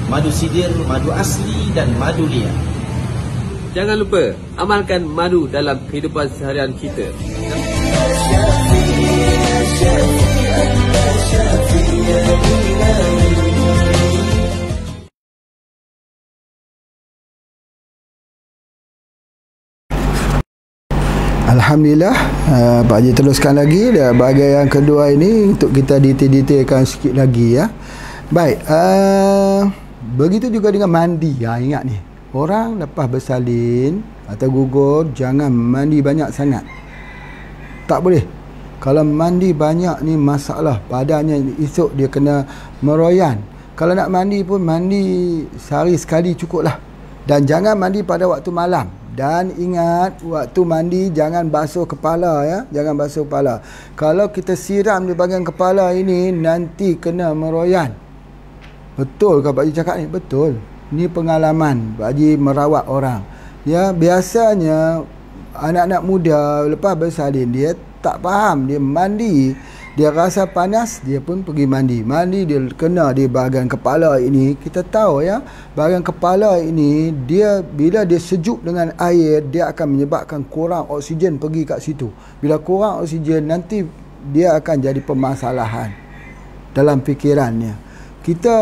madu sidir, madu asli dan madu liar. Jangan lupa amalkan madu dalam kehidupan seharian kita. Alhamdulillah, Pak Haji teruskan lagi bahagian yang kedua ini untuk kita detail-detailkan sikit lagi ya. Baik, begitu juga dengan mandi. Ingat ni, orang lepas bersalin atau gugur jangan mandi banyak sangat. Tak boleh. Kalau mandi banyak ni masalah, badannya esok dia kena meroyan. Kalau nak mandi pun mandi sehari sekali cukup lah. Dan jangan mandi pada waktu malam. Dan ingat, waktu mandi jangan basuh kepala ya, jangan basuh kepala. Kalau kita siram di bahagian kepala ini nanti kena meroyan. Betul ke Pak Haji cakap ni? Betul. Ni pengalaman Pak Haji merawat orang. Ya, biasanya anak-anak muda lepas bersalin dia tak faham, dia mandi, dia rasa panas, dia pun pergi mandi. Mandi dia kena di bahagian kepala ini. Kita tahu ya, bahagian kepala ini dia bila dia sejuk dengan air, dia akan menyebabkan kurang oksigen pergi kat situ. Bila kurang oksigen, nanti dia akan jadi permasalahan dalam fikirannya. Kita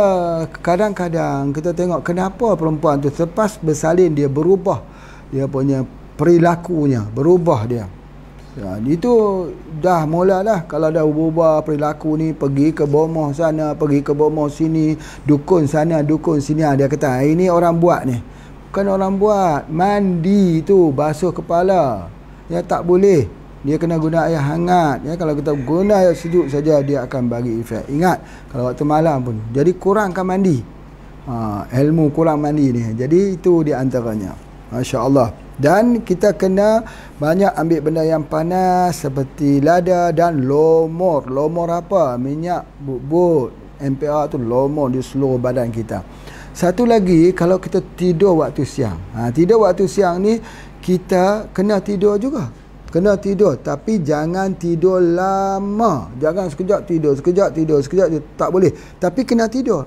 kadang-kadang kita tengok kenapa perempuan tu selepas bersalin dia berubah, dia punya perilakunya berubah dia. Ya, itu dah mulalah. Kalau dah berubah perilaku ni, pergi ke bomoh sana, pergi ke bomoh sini, dukun sana, dukun sini. Dia kata ini orang buat ni. Bukan orang buat. Mandi tu basuh kepala. Ya, tak boleh. Dia kena guna air hangat. Ya, kalau kita guna air sejuk saja, dia akan bagi efek. Ingat, kalau waktu malam pun. Jadi kurangkan mandi. Ilmu kurang mandi ni. Jadi itu di antaranya. Masya Allah. Dan kita kena banyak ambil benda yang panas seperti lada dan lomor. Lomor apa? Minyak bubut. MPR tu lomor di seluruh badan kita. Satu lagi, kalau kita tidur waktu siang. Tidur waktu siang ni kita kena tidur juga. Kena tidur, tapi jangan tidur lama. Jangan sekejap tidur, sekejap tidur, sekejap tidur. Tak boleh. Tapi kena tidur.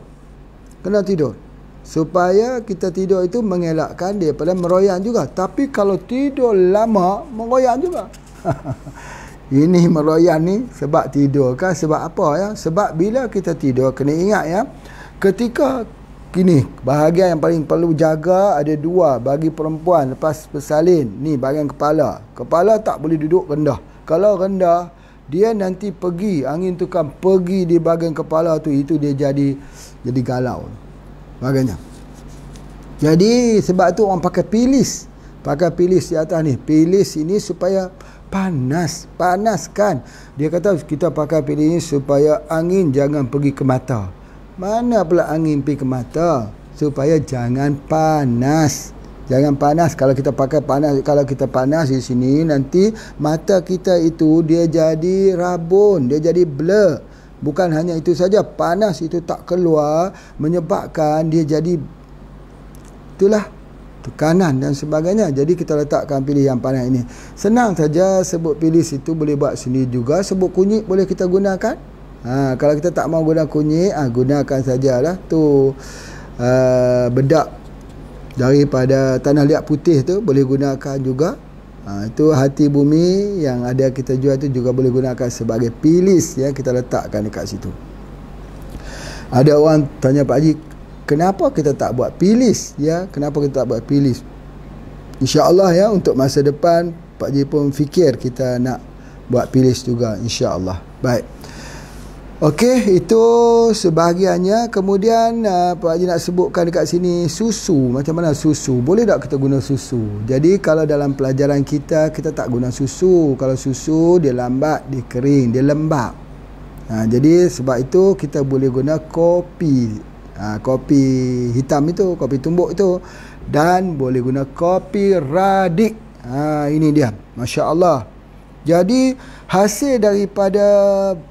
Kena tidur. Supaya kita tidur itu mengelakkan daripada meroyan juga. Tapi kalau tidur lama, meroyan juga. Ini meroyan ni sebab tidur kan? Sebab apa ya? Sebab bila kita tidur, kena ingat ya, ketika gini, bahagian yang paling perlu jaga ada dua bagi perempuan lepas bersalin. Ni bahagian kepala. Kepala tak boleh duduk rendah. Kalau rendah, dia nanti pergi, angin tu kan pergi di bahagian kepala tu, itu dia jadi galau bagainya. Jadi sebab tu orang pakai pilis. Pakai pilis di atas ni. Pilis ini supaya panas. Panaskan. Dia kata kita pakai pilis ini supaya angin jangan pergi ke mata. Mana pula angin pergi ke mata? Supaya jangan panas. Jangan panas. Kalau kita pakai panas, kalau kita panas di sini, nanti mata kita itu dia jadi rabun, dia jadi blur. Bukan hanya itu saja, panas itu tak keluar, menyebabkan dia jadi itulah tekanan dan sebagainya. Jadi kita letakkan pilih yang panas ini. Senang saja sebut pilih itu boleh buat sini juga. Sebut kunyit boleh kita gunakan. Kalau kita tak mau guna kunyit, gunakan sajalah tu bedak daripada tanah liat putih tu boleh gunakan juga. Itu hati bumi yang ada kita jual tu juga boleh gunakan sebagai pilis ya, kita letakkan dekat situ. Ada orang tanya Pak Haji, kenapa kita tak buat pilis ya? Kenapa kita tak buat pilis? Insya-Allah ya, untuk masa depan Pak Haji pun fikir kita nak buat pilis juga, insya-Allah. Baik. Okey, itu sebahagiannya. Kemudian Pak Haji nak sebutkan dekat sini susu. Macam mana susu? Boleh tak kita guna susu? Jadi kalau dalam pelajaran kita tak guna susu. Kalau susu dia lambat, dia kering, dia lembab. Jadi sebab itu kita boleh guna kopi. Kopi hitam itu, kopi tumbuk itu. Dan boleh guna kopi radik. Ini dia. Masya Allah. Jadi hasil daripada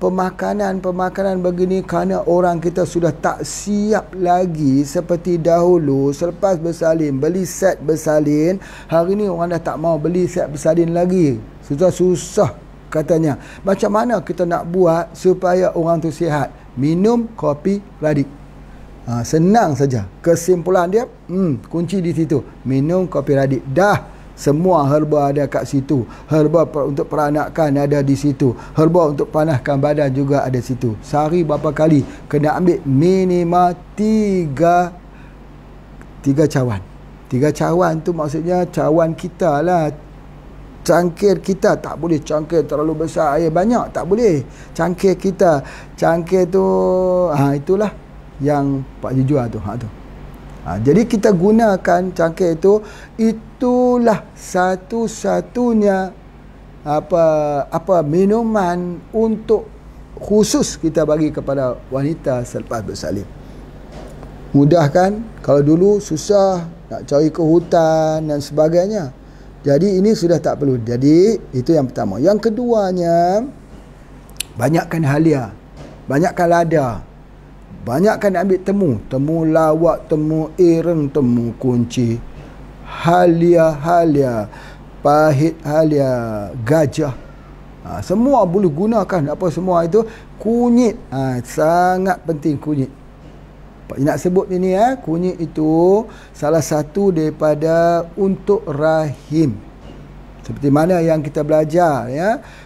pemakanan begini kerana orang kita sudah tak siap lagi seperti dahulu. Selepas bersalin, beli set bersalin. Hari ni orang dah tak mau beli set bersalin lagi. Susah katanya. Macam mana kita nak buat supaya orang tu sihat? Minum kopi radik. Senang saja. Kesimpulan dia, kunci di situ. Minum kopi radik. Dah. Semua herba ada kat situ. Herba untuk peranakan ada di situ. Herba untuk panaskan badan juga ada situ. Sehari berapa kali? Kena ambil minimal 3 cawan. 3 cawan tu maksudnya cawan kita lah. Cangkir kita tak boleh cangkir terlalu besar, air banyak tak boleh. Cangkir kita. Cangkir tu itulah yang Pak Haji jual tu. Jadi kita gunakan cangkir itu. Itulah satu-satunya minuman untuk khusus kita bagi kepada wanita selepas bersalin. Mudah kan? Kalau dulu susah nak cari ke hutan dan sebagainya. Jadi ini sudah tak perlu. Jadi itu yang pertama. Yang keduanya, banyakkan halia, banyakkan lada. Banyakkan ambil temu lawak, temu ireng, temu kunci. halia, pahit halia, gajah. Semua boleh gunakan apa semua itu. Kunyit, sangat penting kunyit. Nak sebut ini kunyit itu salah satu daripada untuk rahim. Seperti mana yang kita belajar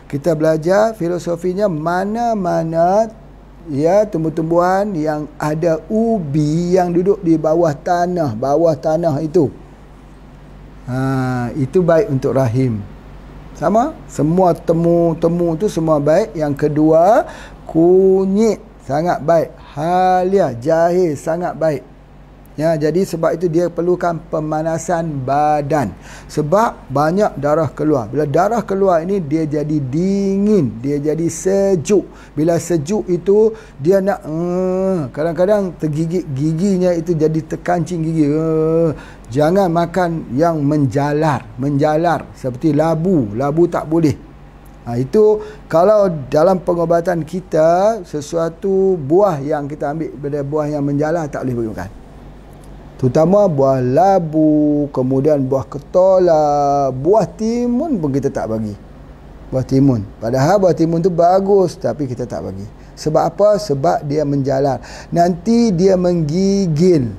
kita belajar filosofinya, mana-mana tumbuh-tumbuhan yang ada ubi yang duduk di bawah tanah itu. Itu baik untuk rahim. Sama, semua temu tu semua baik. Yang kedua, kunyit sangat baik. Halia, jahe sangat baik. Jadi sebab itu dia perlukan pemanasan badan. Sebab banyak darah keluar. Bila darah keluar ini, dia jadi dingin, dia jadi sejuk. Bila sejuk itu, dia nak kadang-kadang tergigit giginya itu jadi terkancing gigi. Jangan makan yang menjalar seperti labu tak boleh. Itu kalau dalam pengobatan kita, sesuatu buah yang kita ambil daripada buah yang menjalar tak boleh makan. Terutama buah labu, kemudian buah ketolak, buah timun pun kita tak bagi. Buah timun, padahal buah timun tu bagus, tapi kita tak bagi. Sebab apa? Sebab dia menjalar. Nanti dia menggigil.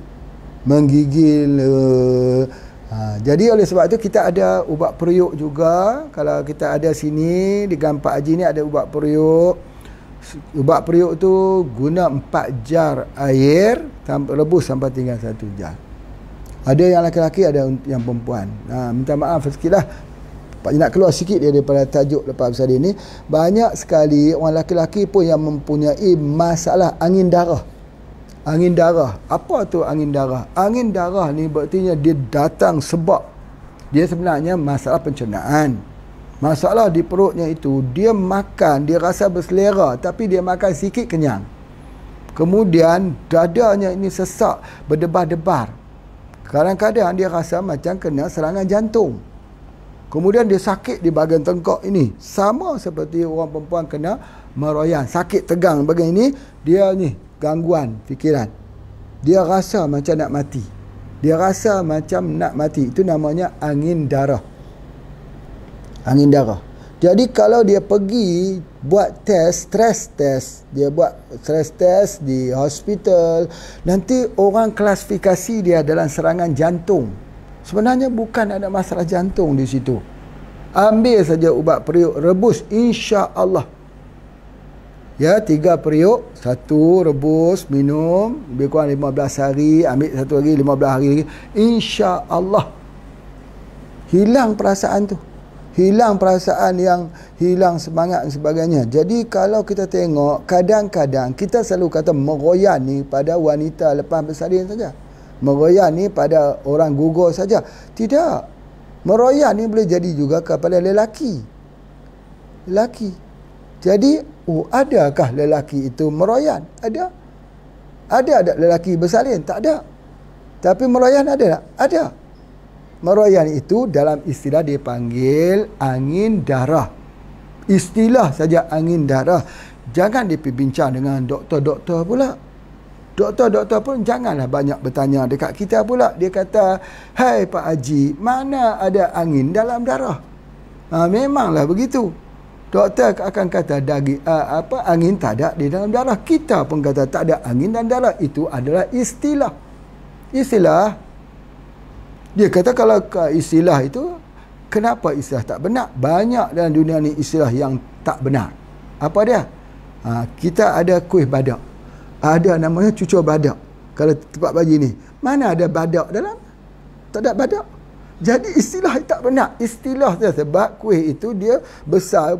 Jadi oleh sebab itu kita ada ubat periuk juga. Kalau kita ada sini di Gang Pak Haji ni ada ubat periuk. Ubat periuk tu guna 4 jar air, rebus sampai tinggal 1 jar. Ada yang laki-laki, ada yang perempuan. Minta maaf sikit lah, Pak nak keluar sikit daripada tajuk lepas episode ini. Banyak sekali orang laki-laki pun yang mempunyai masalah angin darah. Angin darah. Apa tu angin darah? Angin darah ni berartinya dia datang sebab dia sebenarnya masalah pencernaan. Masalah di perutnya itu, dia makan, dia rasa berselera, tapi dia makan sikit kenyang. Kemudian dadanya ini sesak, berdebar-debar. Kadang-kadang dia rasa macam kena serangan jantung. Kemudian dia sakit di bahagian tengkok ini. Sama seperti orang perempuan kena meroyan, sakit tegang bahagian ini, dia ni gangguan fikiran. Dia rasa macam nak mati. Itu namanya angin darah. Angin darah. Jadi kalau dia pergi buat stress test, dia buat stress test di hospital, nanti orang klasifikasi dia dalam serangan jantung. Sebenarnya bukan ada masalah jantung di situ. Ambil saja ubat periuk, rebus, insya-Allah. 3 periuk, 1 rebus, minum, lebih kurang 15 hari, ambil 1 hari, 15 hari lagi, insya-Allah hilang perasaan tu. Hilang perasaan yang hilang semangat dan sebagainya. Jadi kalau kita tengok, kadang-kadang kita selalu kata meroyan ni pada wanita lepas bersalin saja. Meroyan ni pada orang gugur saja. Tidak. Meroyan ni boleh jadi juga kepada lelaki. Jadi, adakah lelaki itu meroyan? Ada. Ada tak lelaki bersalin? Tak ada. Tapi meroyan ada tak? Ada. Meroyan itu dalam istilah dipanggil angin darah. Istilah saja angin darah. Jangan diperbincang dengan doktor-doktor pula. Doktor-doktor pun janganlah banyak bertanya dekat kita pula. Dia kata, "Hai Pak Haji, mana ada angin dalam darah?" Memanglah begitu. Doktor akan kata angin tak ada di dalam darah. Kita pun kata tak ada angin dalam darah. Itu adalah istilah. Dia kata kalau istilah itu, kenapa istilah tak benar? Banyak dalam dunia ni istilah yang tak benar. Apa dia? Kita ada kuih badak. Ada namanya cucur badak. Kalau tempat bagi ni, mana ada badak dalam? Tak ada badak. Jadi istilah tak benar. Istilah dia sebab kuih itu dia besar,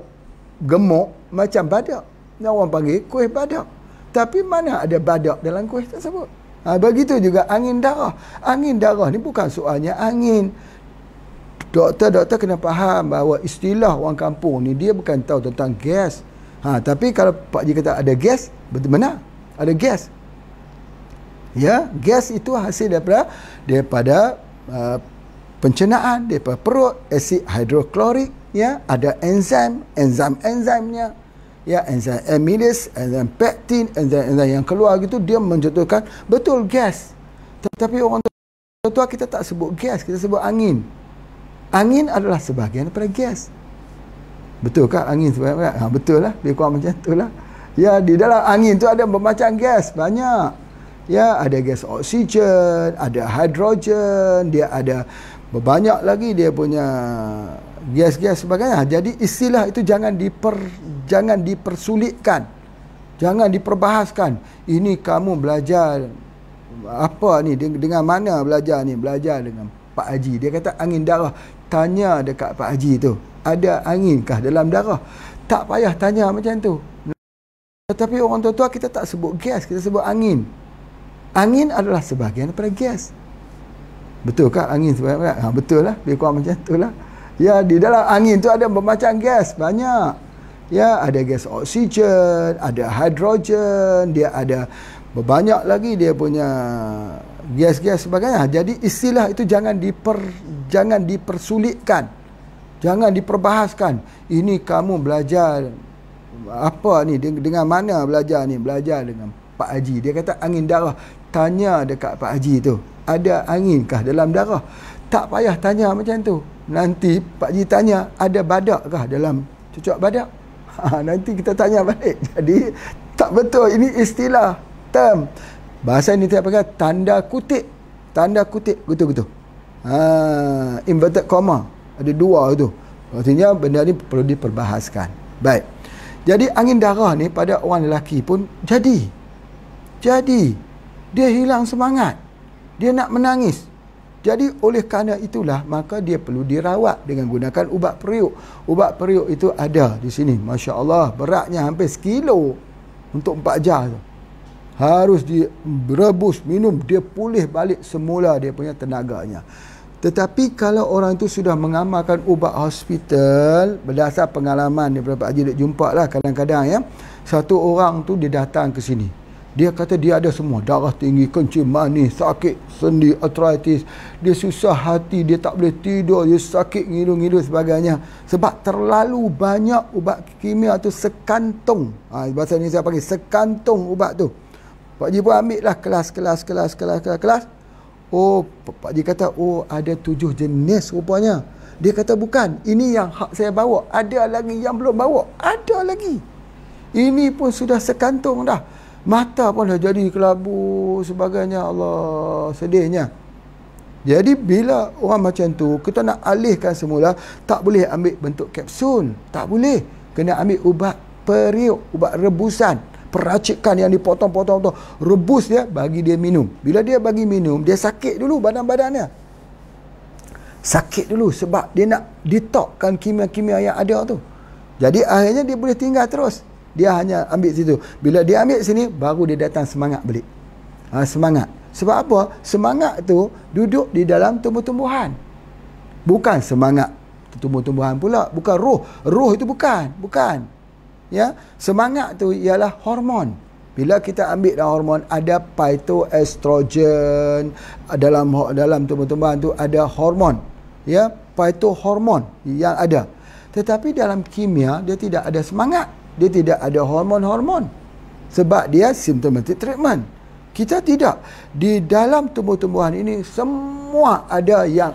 gemuk macam badak. Orang panggil kuih badak. Tapi mana ada badak dalam kuih tersebut? Begitu juga angin darah. Angin darah ni bukan soalnya angin. Doktor-doktor kena faham bahawa istilah orang kampung ni dia bukan tahu tentang gas. Tapi kalau Pak Haji kata ada gas, betul benar. Ada gas. Gas itu hasil daripada pencernaan, daripada perut, asid hidroklorik, ada enzimnya. Enzim amylase, enzim pektin, enzim yang keluar gitu, dia menjatuhkan betul gas. Tapi orang Tuan, kita tak sebut gas, kita sebut angin. Angin adalah sebahagian daripada gas. Betul kah angin sebahagian? Betul lah, lebih kurang macam tu lah. Ya, di dalam angin tu ada bermacam gas, banyak. Ya, ada gas oksigen, ada hidrogen, dia ada banyak lagi dia punya gas-gas sebagainya. Jadi istilah itu jangan dipersulitkan. Jangan diperbahaskan. Ini kamu belajar apa ni, dengan mana belajar ni? Belajar dengan Pak Haji. Dia kata angin darah. Tanya dekat Pak Haji tu, ada anginkah dalam darah? Tak payah tanya macam tu. Tetapi orang tua-tua kita tak sebut gas, kita sebut angin. Angin adalah sebahagian daripada gas. Betul kah angin sebahagian? Betul lah, lebih kurang macam tu lah. Ya, di dalam angin tu ada bermacam gas, banyak. Ya, ada gas oksigen, ada hidrogen, dia ada banyak lagi dia punya gas-gas sebagainya. Jadi istilah itu jangan dipersulitkan. Jangan diperbahaskan. Ini kamu belajar apa ni, dengan mana belajar ni? Belajar dengan Pak Haji. Dia kata angin darah. Tanya dekat Pak Haji tu, ada anginkah dalam darah? Tak payah tanya macam tu. Nanti Pak Haji tanya, ada badakkah dalam cucuk badak? Nanti kita tanya balik. Jadi tak betul. Ini istilah, term. Bahasa ini kita pakai tanda kutip. Tanda kutip, betul-betul. Inverted comma. Ada dua tu. Artinya benda ni perlu diperbahaskan. Baik. Jadi angin darah ni pada orang lelaki pun jadi. Dia hilang semangat. Dia nak menangis. Jadi oleh kerana itulah, maka dia perlu dirawat dengan gunakan ubat periuk. Ubat periuk itu ada di sini. Masya Allah, beratnya hampir sekilo untuk 4 jar tu. Harus direbus, minum, dia pulih balik semula dia punya tenaganya. Tetapi kalau orang itu sudah mengamalkan ubat hospital, berdasar pengalaman daripada Pak Haji duk jumpa lah kadang-kadang ya, satu orang tu dia datang ke sini, dia kata dia ada semua, darah tinggi, kencing manis, sakit sendi, arthritis, dia susah hati, dia tak boleh tidur, dia sakit ngilu-ngilu sebagainya, sebab terlalu banyak ubat kimia tu sekantung. Bahasa ni saya panggil sekantung ubat tu. Pak Haji pun ambil lah kelas. Oh, Pak Haji kata, oh ada 7 jenis rupanya. Dia kata bukan, ini yang hak saya bawa. Ada lagi yang belum bawa. Ada lagi. Ini pun sudah sekantung dah. Mata pun dah jadi kelabu sebagainya. Allah, sedihnya. Jadi bila orang macam tu, kita nak alihkan semula, tak boleh ambil bentuk kapsul. Tak boleh. Kena ambil ubat periuk, ubat rebusan. Peracikan yang dipotong-potong, rebus dia, bagi dia minum. Bila dia bagi minum, dia sakit dulu badan-badannya. Sakit dulu sebab dia nak ditokkan kimia-kimia yang ada tu. Jadi akhirnya dia boleh tinggal terus. Dia hanya ambil situ. Bila dia ambil sini, baru dia datang semangat balik. Semangat. Sebab apa? Semangat tu duduk di dalam tumbuh-tumbuhan. Bukan semangat tumbuh-tumbuhan pula. Bukan roh. Roh itu bukan. Ya, semangat tu ialah hormon. Bila kita ambil dah hormon, ada phytoestrogen, dalam tumbuh-tumbuhan tu ada hormon, ya, phytohormon yang ada. Tetapi dalam kimia dia tidak ada semangat, dia tidak ada hormon-hormon, sebab dia symptomatic treatment. Kita tidak. Di dalam tumbuh-tumbuhan ini semua ada yang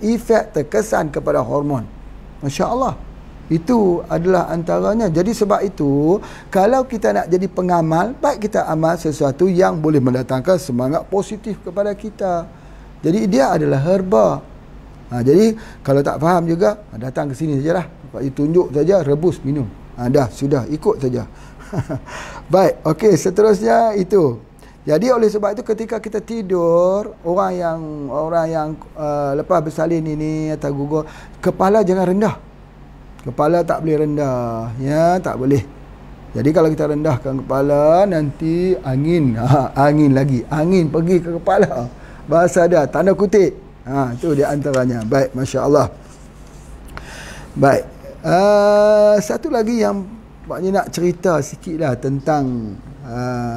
efek terkesan kepada hormon. Masya Allah. Itu adalah antaranya. Jadi sebab itu, kalau kita nak jadi pengamal, baik kita amal sesuatu yang boleh mendatangkan semangat positif kepada kita. Jadi dia adalah herba. Jadi kalau tak faham juga, datang ke sini sajalah. Pak tunjuk saja, rebus, minum. Dah, sudah, ikut saja. Baik, okey, seterusnya itu. Jadi oleh sebab itu ketika kita tidur, orang yang lepas bersalin ini atau gugur, kepala jangan rendah. Kepala tak boleh rendah, ya, tak boleh. Jadi kalau kita rendahkan kepala, nanti angin lagi, angin pergi ke kepala. Bahasa ada, tanda kutip. Itu dia antaranya. Baik, Masya Allah. Baik. Satu lagi yang Pak Haji nak cerita sikit lah tentang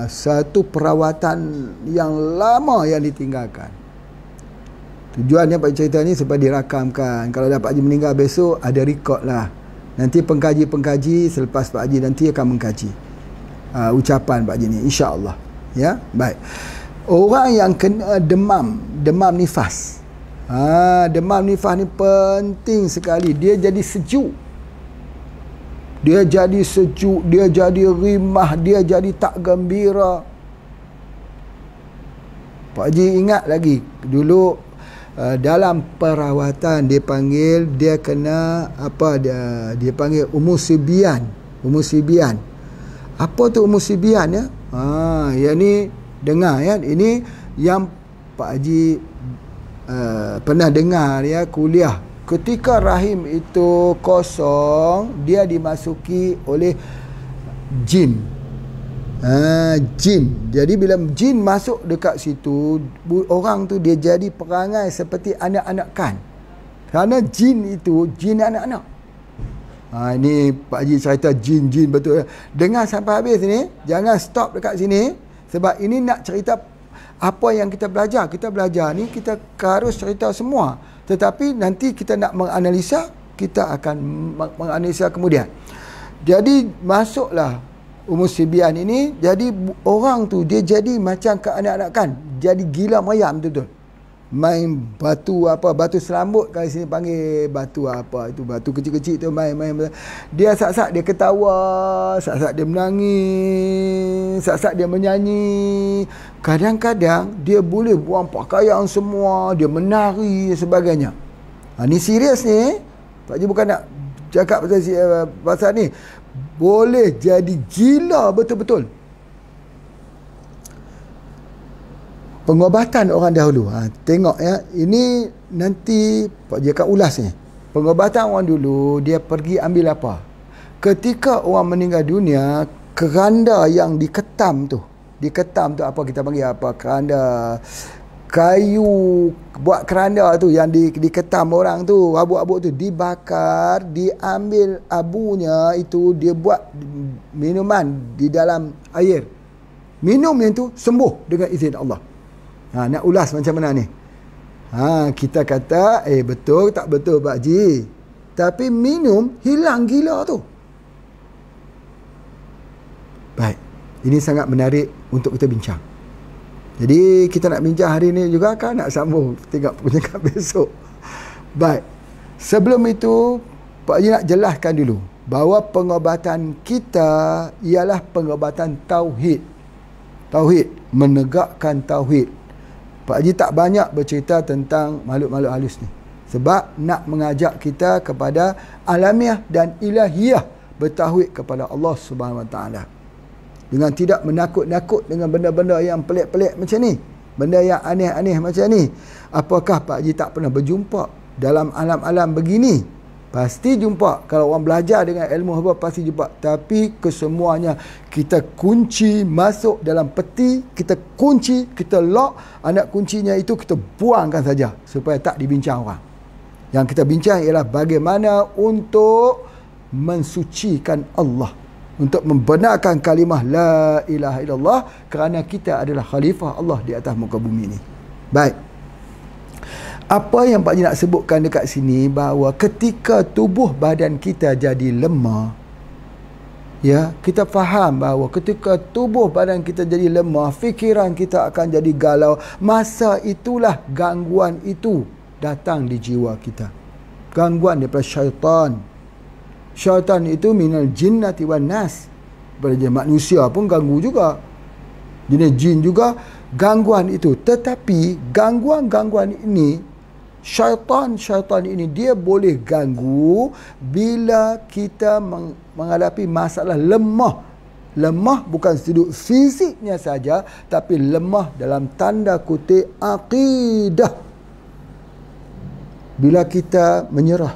satu perawatan yang lama yang ditinggalkan. Tujuannya Pak Haji cerita ni supaya dirakamkan. Kalau dah Pak Haji meninggal besok, ada rekod lah. Nanti pengkaji-pengkaji selepas Pak Haji nanti akan mengkaji ucapan Pak Haji ni, insya-Allah. Ya, baik. Orang yang kena demam nifas. Demam nifas ni penting sekali. Dia jadi sejuk. Dia jadi sejuk, dia jadi rimah, dia jadi tak gembira. Pak Haji ingat lagi dulu dalam perawatan dia kena apa, dia panggil umusibian. Apa tu umusibian ya? Yang ni dengar ya, ini yang Pak Haji pernah dengar ya, kuliah. Ketika rahim itu kosong, dia dimasuki oleh jin. Jin. Jadi bila jin masuk dekat situ, orang tu dia jadi perangai seperti anak-anak kan. Kerana jin itu jin anak-anak. Ini Pak Haji cerita jin betul. Dengar sampai habis ni, jangan stop dekat sini, sebab ini nak cerita apa yang kita belajar. Kita belajar ni kita harus cerita semua. Tetapi nanti kita nak menganalisa, kita akan menganalisa kemudian. Jadi masuklah umusibian ini, jadi orang tu dia jadi macam keanak-anakan, jadi gila mayam betul-betul. Main batu batu selambut, kalau sini panggil batu apa itu, batu kecil-kecil tu main. Dia sak-sak dia ketawa, sak-sak dia menangis, sak-sak dia menyanyi. Kadang-kadang dia boleh buang pakaian semua, dia menari dan sebagainya. Ni serius ni. Pak Haji bukan nak cakap pasal ni. Boleh jadi gila betul-betul. Pengobatan orang dahulu. Tengok ya, ini nanti Pak Haji akan ulas ni. Pengobatan orang dulu, dia pergi ambil apa? Ketika orang meninggal dunia, keranda yang diketam tu apa kita panggil apa? Keranda kayu buat keranda tu yang diketam orang tu, abu-abu tu dibakar, diambil abunya itu, dia buat minuman di dalam air. Minum yang tu sembuh dengan izin Allah. Nak ulas macam mana ni? Kita kata betul tak betul Pak Haji, tapi minum hilang gila tu. Baik, ini sangat menarik untuk kita bincang. Jadi kita nak bincang hari ni juga kan, nak sambung tengok penyangkat besok. Baik, sebelum itu Pak Haji nak jelaskan dulu bahawa pengobatan kita ialah pengobatan tauhid. Tauhid, menegakkan tauhid. Pak Haji tak banyak bercerita tentang makhluk-makhluk halus ni, sebab nak mengajak kita kepada alamiah dan ilahiyah, bertauhid kepada Allah Subhanahu Wa Taala, dengan tidak menakut-nakut dengan benda-benda yang pelik-pelik macam ni, benda yang aneh-aneh macam ni. Apakah Pak Haji tak pernah berjumpa dalam alam-alam begini? Pasti jumpa. Kalau orang belajar dengan ilmu apa, pasti jumpa. Tapi kesemuanya kita kunci masuk dalam peti, kita kunci, kita lock. Anak kuncinya itu kita buangkan saja supaya tak dibincang orang. Yang kita bincang ialah bagaimana untuk mensucikan Allah, untuk membenarkan kalimah la ilaha illallah, kerana kita adalah khalifah Allah di atas muka bumi ini. Baik, apa yang Pak Haji nak sebutkan dekat sini, bahawa ketika tubuh badan kita jadi lemah, ya, kita faham bahawa ketika tubuh badan kita jadi lemah, fikiran kita akan jadi galau. Masa itulah gangguan itu datang di jiwa kita. Gangguan daripada syaitan. Syaitan itu minal jinnati wan nas. Daripada manusia pun ganggu juga, jenis jin juga gangguan itu. Tetapi gangguan-gangguan ini, syaitan ini dia boleh ganggu bila kita menghadapi masalah lemah. Lemah bukan sudut fiziknya saja, tapi lemah dalam tanda kutip akidah. Bila kita menyerah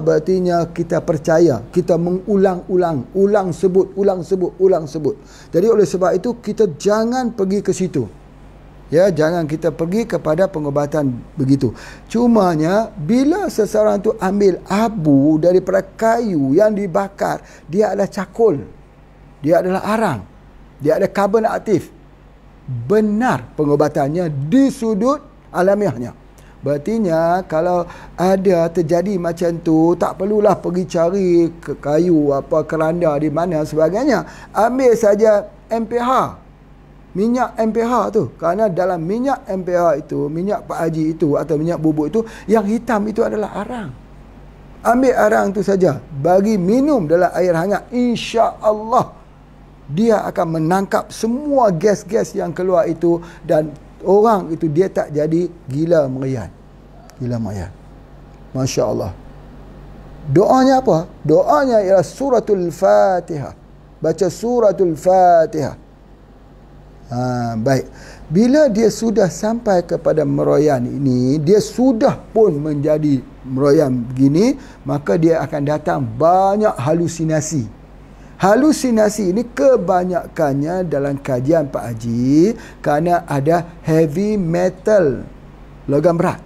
berartinya kita percaya, kita mengulang-ulang, ulang sebut. Jadi oleh sebab itu kita jangan pergi ke situ. Ya, jangan kita pergi kepada pengobatan begitu. Cumanya bila seseorang tu ambil abu daripada kayu yang dibakar, dia adalah cakul, dia adalah arang, dia ada karbon aktif. Benar pengobatannya di sudut alamiahnya. Berartinya kalau ada terjadi macam tu, tak perlulah pergi cari ke kayu keranda di mana sebagainya. Ambil saja MPH. minyak MPH tu. Kerana dalam minyak MPH itu, minyak Pak Haji itu atau minyak bubuk itu, yang hitam itu adalah arang. Ambil arang tu saja, bagi minum dalam air hangat, insya-Allah dia akan menangkap semua gas-gas yang keluar itu, dan orang itu dia tak jadi gila merian. Gila merian. Masya-Allah. Doanya apa? Doanya ialah suratul Fatihah. Baca suratul Fatihah. Baik. Bila dia sudah sampai kepada meroyan ini, dia sudah pun menjadi meroyan begini, maka dia akan datang banyak halusinasi. Halusinasi ini kebanyakannya dalam kajian Pak Haji kerana ada heavy metal, logam berat.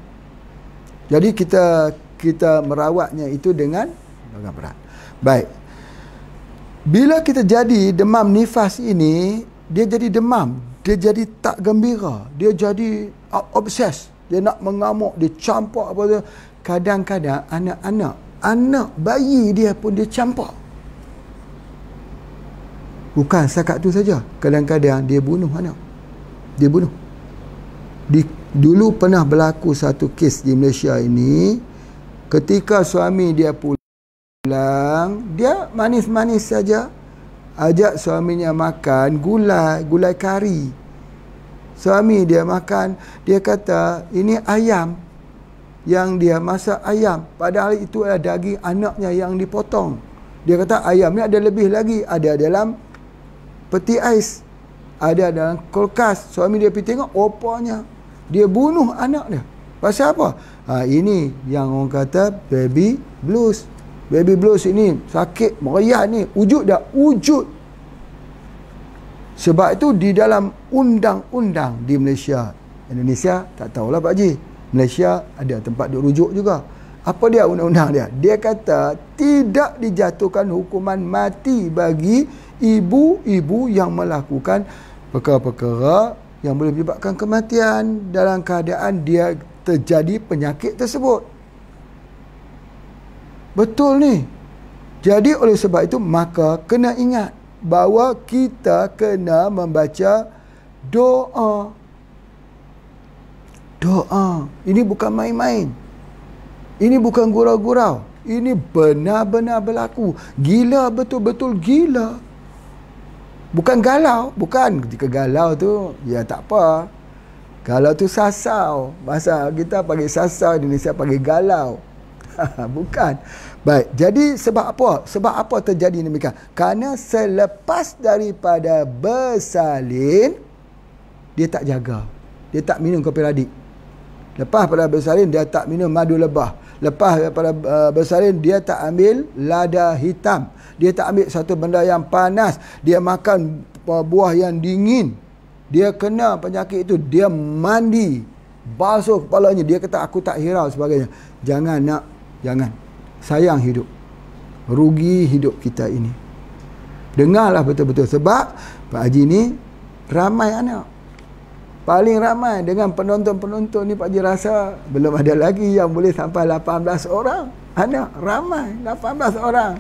Jadi kita merawatnya itu dengan logam berat. Baik. Bila kita jadi demam nifas ini, dia jadi demam, dia jadi tak gembira, dia jadi obses, dia nak mengamuk, dia campak apa tu. Kadang-kadang anak bayi dia pun dia campak. Bukan setakat tu saja, kadang-kadang dia bunuh anak. Dia bunuh. Dulu pernah berlaku satu kes di Malaysia ini, ketika suami dia pulang, dia manis-manis saja, ajak suaminya makan gulai kari. Suami dia makan, dia kata ini ayam, yang dia masak ayam, padahal itu adalah daging anaknya yang dipotong. Dia kata ayam ni ada lebih lagi, ada dalam peti ais, ada dalam kulkas. Suami dia pergi tengok, rupanya dia bunuh anak dia. Pasal apa? Ini yang orang kata baby blues. Baby blues ini sakit meriah ni, wujud dah, wujud. Sebab itu di dalam undang-undang di Malaysia, Indonesia tak tahulah Pak Haji, Malaysia ada tempat duk rujuk juga. Apa dia undang-undang dia? Dia kata tidak dijatuhkan hukuman mati bagi ibu-ibu yang melakukan perkara-perkara yang boleh menyebabkan kematian dalam keadaan dia terjadi penyakit tersebut. Betul ni. Jadi oleh sebab itu, maka kena ingat bahawa kita kena membaca doa. Doa. Ini bukan main-main. Ini bukan gurau-gurau. Ini benar-benar berlaku. Gila, betul-betul gila. Bukan galau. Bukan. Jika galau tu, ya tak apa. Galau tu sasau. Masa kita panggil sasau, Indonesia panggil galau. Bukan. Baik, jadi sebab apa? Sebab apa terjadi demikian? Kerana selepas daripada bersalin, dia tak jaga. Dia tak minum kopi radik. Lepas pada bersalin, dia tak minum madu lebah. Lepas daripada bersalin, dia tak ambil lada hitam. Dia tak ambil satu benda yang panas. Dia makan buah yang dingin. Dia kena penyakit itu. Dia mandi, basuh kepalanya. Dia kata aku tak hirau sebagainya. Jangan nak. Jangan. Sayang hidup. Rugi hidup kita ini. Dengarlah betul-betul. Sebab Pak Haji ni ramai anak. Paling ramai dengan penonton-penonton ni Pak Haji rasa belum ada lagi yang boleh sampai 18 orang. Anak ramai 18 orang.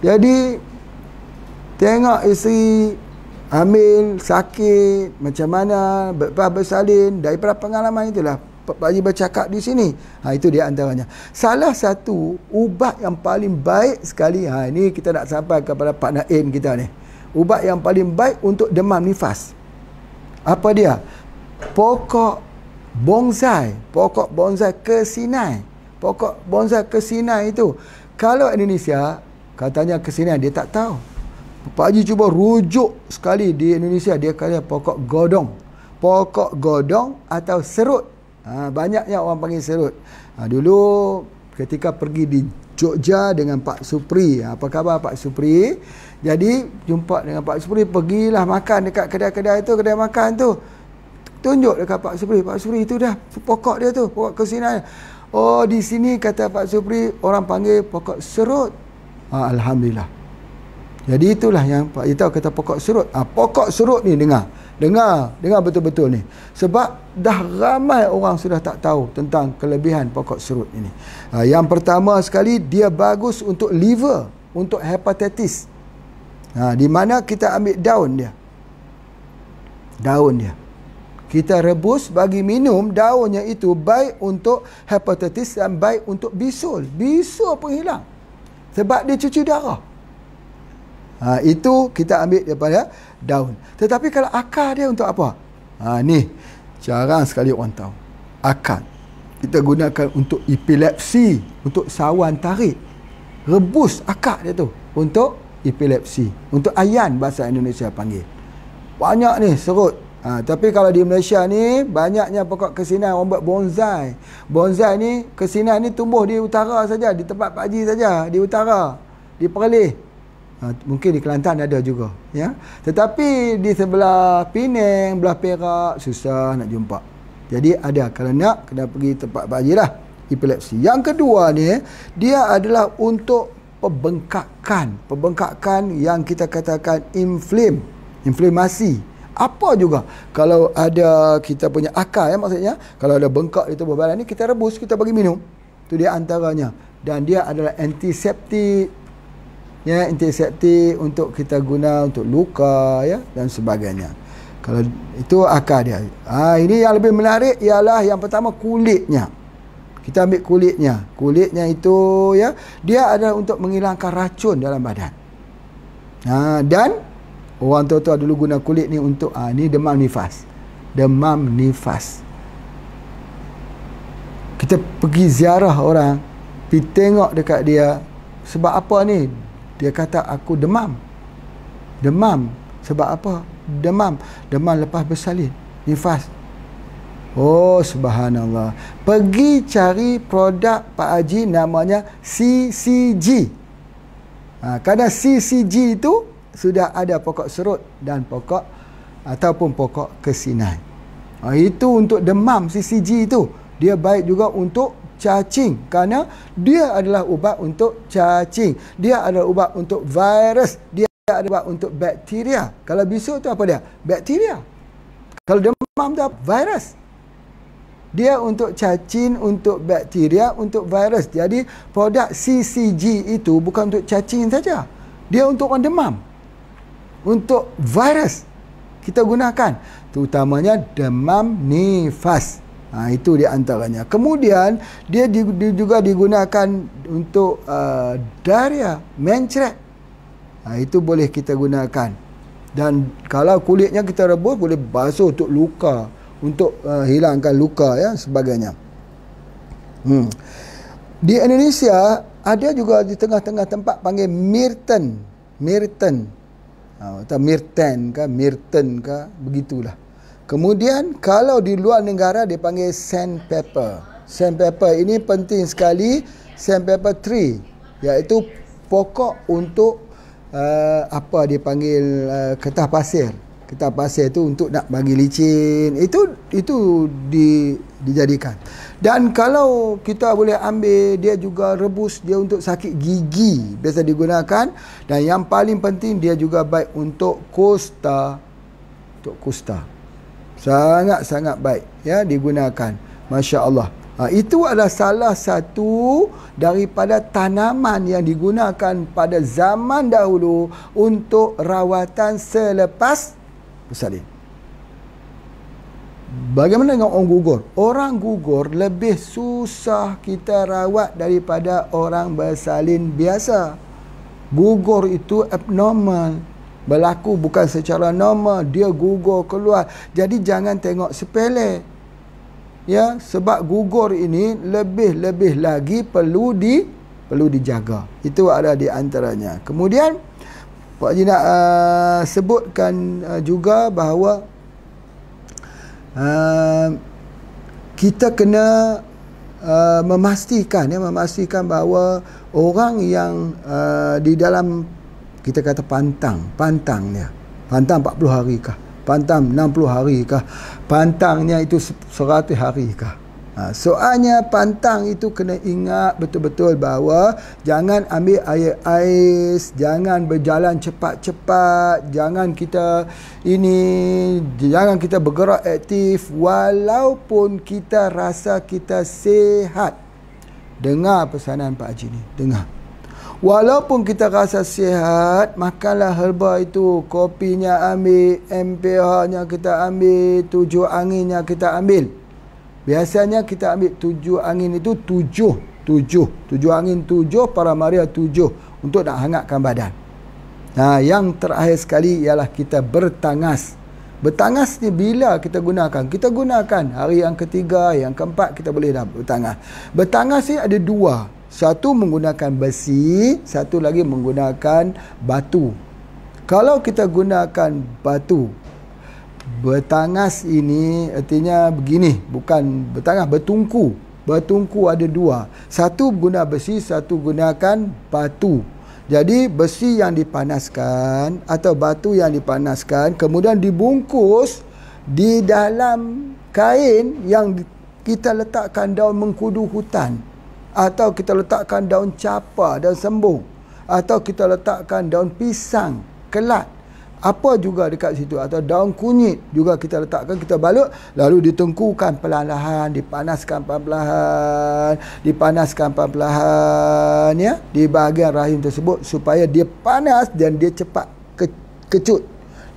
Jadi tengok isteri hamil, sakit, macam mana, bersalin. Daripada pengalaman itulah Pak Haji bercakap di sini. Itu dia antaranya. Salah satu ubat yang paling baik sekali, ini kita nak sampai kepada Pak Naim kita ni. Ubat yang paling baik untuk demam nifas. Apa dia? Pokok bonsai. Pokok bonsai kesinai. Pokok bonsai kesinai itu, kalau Indonesia katanya kesinai, dia tak tahu. Pak Haji cuba rujuk sekali di Indonesia, dia kata pokok godong. Pokok godong atau serut. Banyaknya orang panggil serut. Dulu ketika pergi di Jogja dengan Pak Supri, apa khabar Pak Supri? Jadi jumpa dengan Pak Supri, pergilah makan dekat kedai-kedai tu, kedai makan tu. Tunjuk dekat Pak Supri, Pak Supri itu dah pokok dia tu, pokok kesinai. Oh, di sini kata Pak Supri orang panggil pokok serut. Alhamdulillah. Jadi itulah yang Pak Ita kata pokok serut. Pokok serut ni dengar betul-betul ni. Sebab dah ramai orang sudah tak tahu tentang kelebihan pokok serut ini. Yang pertama sekali, dia bagus untuk liver, untuk hepatitis. Di mana kita ambil daun dia. daun dia. Kita rebus bagi minum, daunnya itu baik untuk hepatitis dan baik untuk bisul. Bisul pun hilang sebab dia cuci darah. Itu kita ambil daripada daun. Tetapi kalau akar dia untuk apa? Ni jarang sekali orang tahu. Akar kita gunakan untuk epilepsi, untuk sawan tarik. Rebus akar dia tu untuk epilepsi, untuk ayan bahasa Indonesia panggil. Banyak ni serut. Tapi kalau di Malaysia ni banyaknya pokok kesinan orang buat bonsai. Bonsai ni, kesinan ni tumbuh di utara saja, di tempat Pak Haji saja, di utara, di Perlis. Mungkin di Kelantan ada juga, ya. Tetapi di sebelah Penang, belah Perak susah nak jumpa. Jadi ada, kalau nak kena pergi tempat Pak Haji lah, epilepsi. Yang kedua ni, dia adalah untuk pembengkakan yang kita katakan inflamasi. Apa juga kalau ada kita punya akar, ya, maksudnya kalau ada bengkak di tubuh badan ni, kita rebus, kita bagi minum. Itu dia antaranya. Dan dia adalah antiseptik, ya, antiseptik untuk kita guna untuk luka, ya, dan sebagainya. Kalau itu akar dia. Ini yang lebih menarik ialah yang pertama, kulitnya. Kita ambil kulitnya. Kulitnya itu, ya, dia adalah untuk menghilangkan racun dalam badan. Dan orang tua-tua dulu guna kulit ni untuk ni demam nifas. Demam nifas. Kita pergi ziarah orang, pergi tengok dekat dia, sebab apa ni? Dia kata aku demam. Demam. Sebab apa? Demam. Demam lepas bersalin. Nifas. Oh, subhanallah. Pergi cari produk Pak Haji namanya CCG. Kerana CCG itu sudah ada pokok serut dan pokok ataupun pokok kesinan. Itu untuk demam. CCG itu dia baik juga untuk cacing, kerana dia adalah ubat untuk cacing. Dia adalah ubat untuk virus. Dia adalah ubat untuk bakteria. Kalau bisul tu apa dia? Bakteria. Kalau demam tu apa? Virus. Dia untuk cacing, untuk bakteria, untuk virus. Jadi produk CCG itu bukan untuk cacing saja. Dia untuk orang demam, untuk virus kita gunakan, terutamanya demam nifas. Itu di antaranya. Kemudian dia juga digunakan untuk diarrhea, mencret. Itu boleh kita gunakan. Dan kalau kulitnya kita rebus, boleh basuh untuk luka, untuk hilangkan luka, ya, sebagainya. Di Indonesia ada juga di tengah-tengah tempat panggil mirten. Atau mirten ke, begitulah. Kemudian kalau di luar negara dia panggil sandpaper. Sandpaper ini penting sekali, sandpaper tree, iaitu pokok untuk apa dia panggil kertas pasir. Kertas pasir itu untuk nak bagi licin. Itu dijadikan. Dan kalau kita boleh ambil, dia juga rebus, dia untuk sakit gigi biasa digunakan. Dan yang paling penting, dia juga baik untuk kusta. Untuk kusta. Sangat-sangat baik, ya, digunakan. Masya Allah. Itu adalah salah satu daripada tanaman yang digunakan pada zaman dahulu untuk rawatan selepas bersalin. Bagaimana dengan orang gugur? Orang gugur lebih susah kita rawat daripada orang bersalin biasa. Gugur itu abnormal, berlaku bukan secara normal, dia gugur keluar. Jadi jangan tengok sepele, ya, sebab gugur ini lebih lagi perlu dijaga. Itu ada di antaranya. Kemudian Pak Haji nak sebutkan juga bahawa kita kena memastikan bahawa orang yang di dalam, kita kata pantang dia, pantang 40 hari kah, pantang 60 hari kah, pantangnya itu 100 hari kah. Soalnya pantang itu kena ingat betul-betul bahawa jangan ambil air ais, jangan berjalan cepat-cepat, jangan kita bergerak aktif walaupun kita rasa kita sihat. Dengar pesanan Pak Haji ni, dengar. Walaupun kita rasa sihat, makanlah herba itu. Kopinya ambil, MPH-nya kita ambil, 7 anginnya kita ambil. Biasanya kita ambil 7 angin itu 7 angin 7, para Maria 7 untuk nak hangatkan badan. Nah, yang terakhir sekali ialah kita bertangas. Bertangas ni bila kita gunakan? Kita gunakan hari yang ketiga, yang keempat kita boleh dah bertangas. Bertangas ni ada 2. Satu menggunakan besi, satu lagi menggunakan batu. Kalau kita gunakan batu, bertangas ini artinya begini, bukan bertangas, bertungku. Bertungku ada 2. Satu guna besi, satu gunakan batu. Jadi besi yang dipanaskan atau batu yang dipanaskan kemudian dibungkus di dalam kain yang kita letakkan daun mengkudu hutan, atau kita letakkan daun capa, daun sembung, atau kita letakkan daun pisang, kelat, apa juga dekat situ, atau daun kunyit juga kita letakkan, kita balut, lalu ditengkukan perlahan-lahan, dipanaskan perlahan-lahan ya, di bahagian rahim tersebut supaya dia panas dan dia cepat kecut.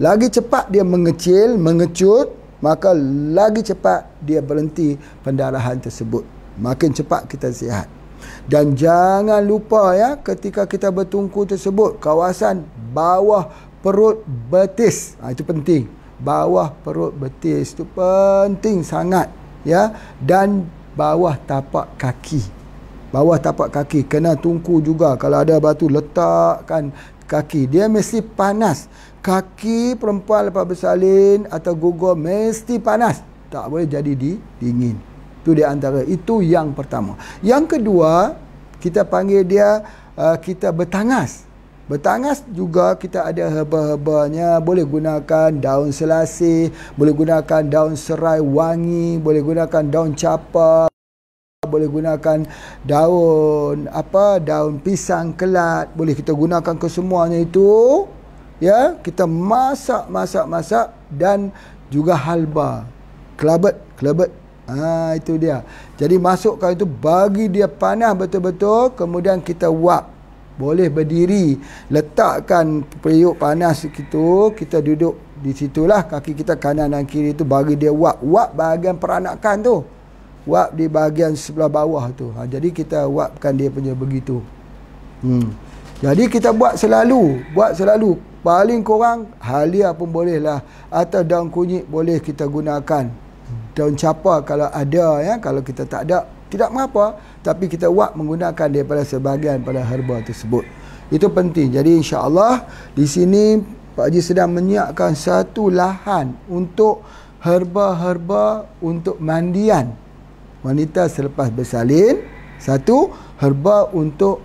Lagi cepat dia mengecut, maka lagi cepat dia berhenti pendarahan tersebut. Makin cepat kita sihat. Dan jangan lupa ya, ketika kita bertungku tersebut, kawasan bawah perut betis, itu penting. Bawah perut betis itu penting sangat ya. Dan bawah tapak kaki. Bawah tapak kaki kena tungku juga. Kalau ada batu, letakkan kaki. Dia mesti panas. Kaki perempuan lepas bersalin atau gugur mesti panas. Tak boleh jadi dingin. Itu di antara, itu yang pertama. Yang kedua, kita panggil dia kita bertangas. Bertangas juga kita ada herba-herbanya. Boleh gunakan daun selasih, boleh gunakan daun serai wangi, boleh gunakan daun capa, boleh gunakan daun pisang kelat, boleh kita gunakan kesemuanya itu ya. Kita masak dan juga halba, kelabet. Itu dia. Jadi masukkan itu, bagi dia panas betul-betul, kemudian kita wap. Boleh berdiri, letakkan periuk panas itu, kita duduk di situlah, kaki kita kanan dan kiri itu, bagi dia wap bahagian peranakan tu. Wap di bahagian sebelah bawah tu. Jadi kita wapkan dia punya begitu. Jadi kita buat selalu. Paling kurang halia pun boleh lah, atau daun kunyit boleh kita gunakan. Daun capa kalau ada ya, kalau kita tak ada tidak mengapa, tapi kita wap menggunakan daripada sebahagian pada herba tersebut. Itu penting. Jadi insya-Allah di sini Pak Haji sedang menyiapkan satu lahan untuk herba-herba untuk mandian wanita selepas bersalin, satu herba untuk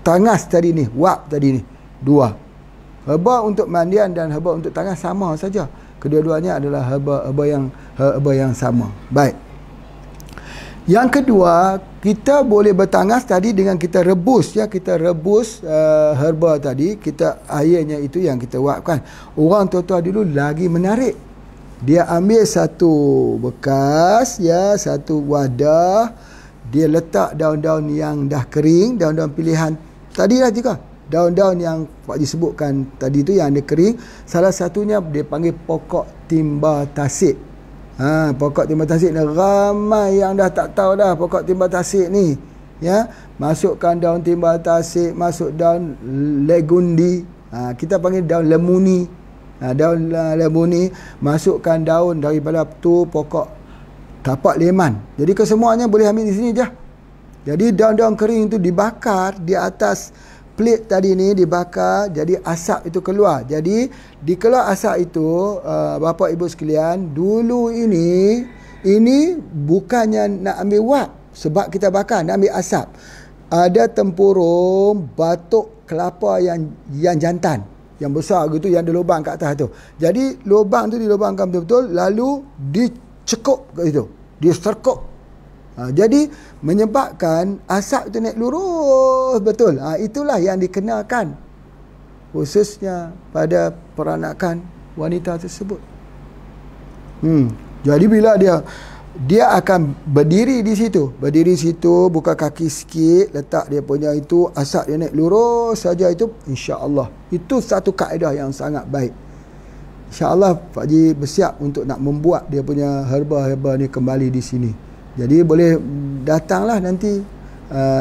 tangas tadi ni, wap tadi ni, 2. Herba untuk mandian dan herba untuk tangas sama saja. Kedua-duanya adalah herba yang sama. Baik. Yang kedua, kita boleh bertangas tadi dengan kita rebus ya, kita rebus herba tadi, kita airnya itu yang kita wapkan. Orang tua-tua dulu lagi menarik. Dia ambil satu bekas ya, satu wadah, dia letak daun-daun yang dah kering, daun-daun pilihan tadi lah juga. Daun-daun yang Pak Haji sebutkan tadi tu yang dia kering, salah satunya dia panggil pokok timba tasik. Pokok timba tasik ni ramai yang dah tak tahu dah pokok timba tasik ni ya. Masukkan daun timba tasik, masuk daun legundi, kita panggil daun lemuni. Daun lemuni, masukkan daun daripada tu pokok tapak leman. Jadi kesemuanya boleh ambil di sini je. Jadi daun-daun kering itu dibakar di atas plate tadi ni, dibakar, jadi asap itu keluar. Jadi dikeluar asap itu, bapa ibu sekalian, dulu ini bukannya nak ambil wap sebab kita bakar, nak ambil asap. Ada tempurung batuk kelapa yang jantan, yang besar gitu, yang ada lubang kat atas tu. Jadi lubang tu dilubangkan betul-betul, lalu dicekup kat situ, diserkup. Jadi menyebabkan asap itu naik lurus betul. Itulah yang dikenakan khususnya pada peranakan wanita tersebut. Jadi bila dia dia akan berdiri di situ, buka kaki sikit, letak dia punya itu, asap dia naik lurus saja itu, insya-Allah. Itu satu kaedah yang sangat baik. InsyaAllah Pak Haji bersiap untuk nak membuat dia punya herba-herba ni kembali di sini. Jadi boleh datanglah nanti.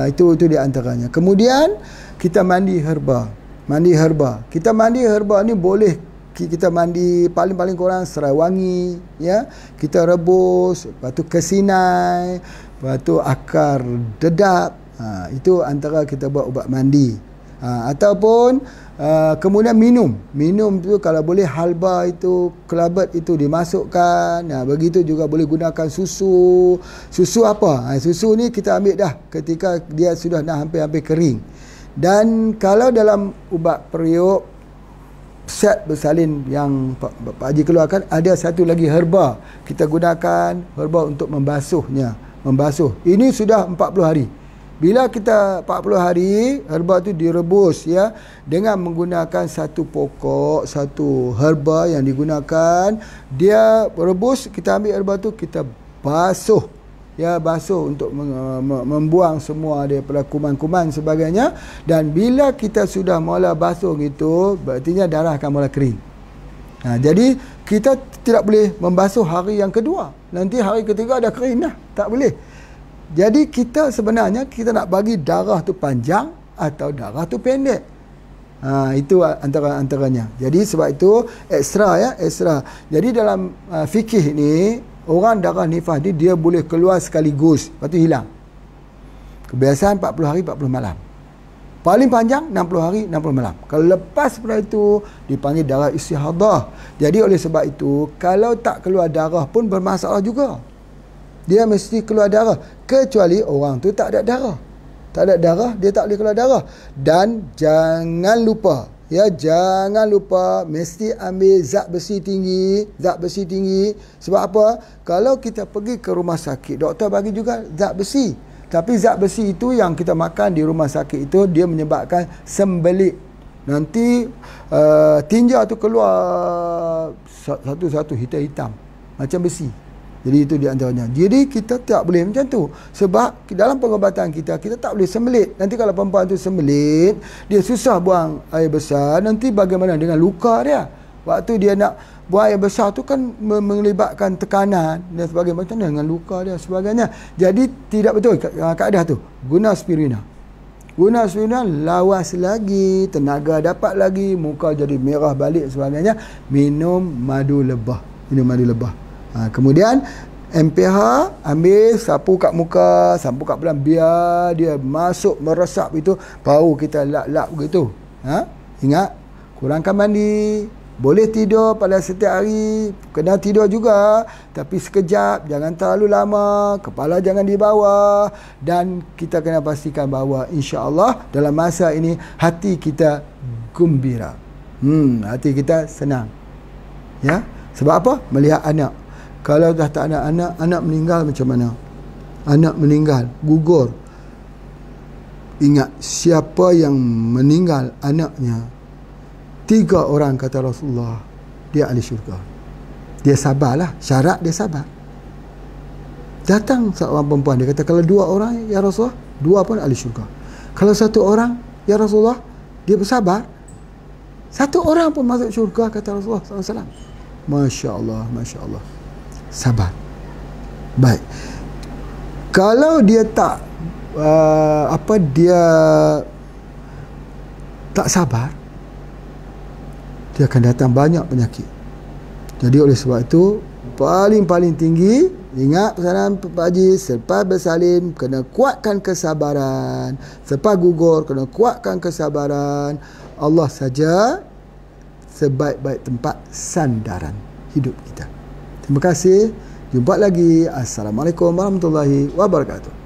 Itu di antaranya. Kemudian kita mandi herba. Kita mandi herba ni boleh kita mandi paling-paling kurang serai wangi, ya. Kita rebus, lepas tu kesinai, lepas tu akar dedap. Itu antara kita buat ubat mandi. Ataupun kemudian minum tu kalau boleh halba itu, kelabat itu dimasukkan. Begitu juga boleh gunakan susu apa, susu ni kita ambil dah ketika dia sudah dah hampir-hampir kering. Dan kalau dalam ubat periuk set bersalin yang Pak Haji keluarkan, ada satu lagi herba kita gunakan, herba untuk membasuh. Ini sudah 40 hari. Bila kita 40 hari, herba tu direbus, ya, dengan menggunakan satu pokok, satu herba yang digunakan. Dia rebus, kita ambil herba tu, kita basuh, ya, basuh untuk membuang semua daripada kuman-kuman sebagainya. Dan bila kita sudah mula basuh gitu, berartinya darah akan mula kering. Jadi kita tidak boleh membasuh hari yang kedua, nanti hari ketiga dah kering dah, tak boleh. Jadi kita sebenarnya kita nak bagi darah tu panjang atau darah tu pendek. Itu antaranya. Jadi sebab itu ekstra. Jadi dalam fikih ni, orang darah nifas ni dia boleh keluar sekaligus, lepas tu hilang. Kebiasaan 40 hari 40 malam. Paling panjang 60 hari 60 malam. Kalau lepas daripada itu dipanggil darah istihadah. Jadi oleh sebab itu kalau tak keluar darah pun bermasalah juga. Dia mesti keluar darah, kecuali orang tu tak ada darah. Tak ada darah, dia tak boleh keluar darah. Dan jangan lupa, ya, jangan lupa mesti ambil zat besi tinggi. Sebab apa? Kalau kita pergi ke rumah sakit, doktor bagi juga zat besi. Tapi zat besi itu yang kita makan di rumah sakit itu, dia menyebabkan sembelit. Nanti tinja tu keluar satu-satu hitam-hitam macam besi. Jadi itu di antaranya. Jadi kita tak boleh macam tu. Sebab dalam pengobatan kita tak boleh sembelit. Nanti kalau perempuan tu sembelit, dia susah buang air besar. Nanti bagaimana dengan luka dia? Waktu dia nak buang air besar tu kan melibatkan tekanan dan sebagainya. Macam mana dengan luka dia sebagainya. Jadi tidak betul kaedah tu. Guna spirina, lawas lagi, tenaga dapat lagi, muka jadi merah balik sebagainya. Minum madu lebah. Kemudian MPH ambil, sapu kat muka, sapu kat belang, biar dia masuk meresap itu, baru kita lap-lap begitu. Ingat, kurangkan mandi. Boleh tidur pada setiap hari, kena tidur juga, tapi sekejap, jangan terlalu lama, kepala jangan di bawah. Dan kita kena pastikan bahawa insya-Allah dalam masa ini hati kita gembira. Hati kita senang. Ya, sebab apa? Melihat anak. Kalau dah tak ada anak meninggal macam mana? Anak meninggal, gugur. Ingat, siapa yang meninggal anaknya, 3 orang kata Rasulullah, dia ahli syurga. Dia sabarlah, syarat dia sabar. Datang seorang perempuan, dia kata, kalau 2 orang ya Rasulullah, 2 pun ahli syurga. Kalau 1 orang ya Rasulullah, dia bersabar, 1 orang pun masuk syurga kata Rasulullah SAW. Masya Allah, Masya Allah. Sabar. Baik. Kalau dia tak dia tak sabar, dia akan datang banyak penyakit. Jadi oleh sebab itu paling tinggi, ingat pesanan Pak Haji, selepas bersalin kena kuatkan kesabaran, selepas gugur kena kuatkan kesabaran. Allah saja sebaik-baik tempat sandaran hidup kita. Terima kasih. Jumpa lagi. Assalamualaikum warahmatullahi wabarakatuh.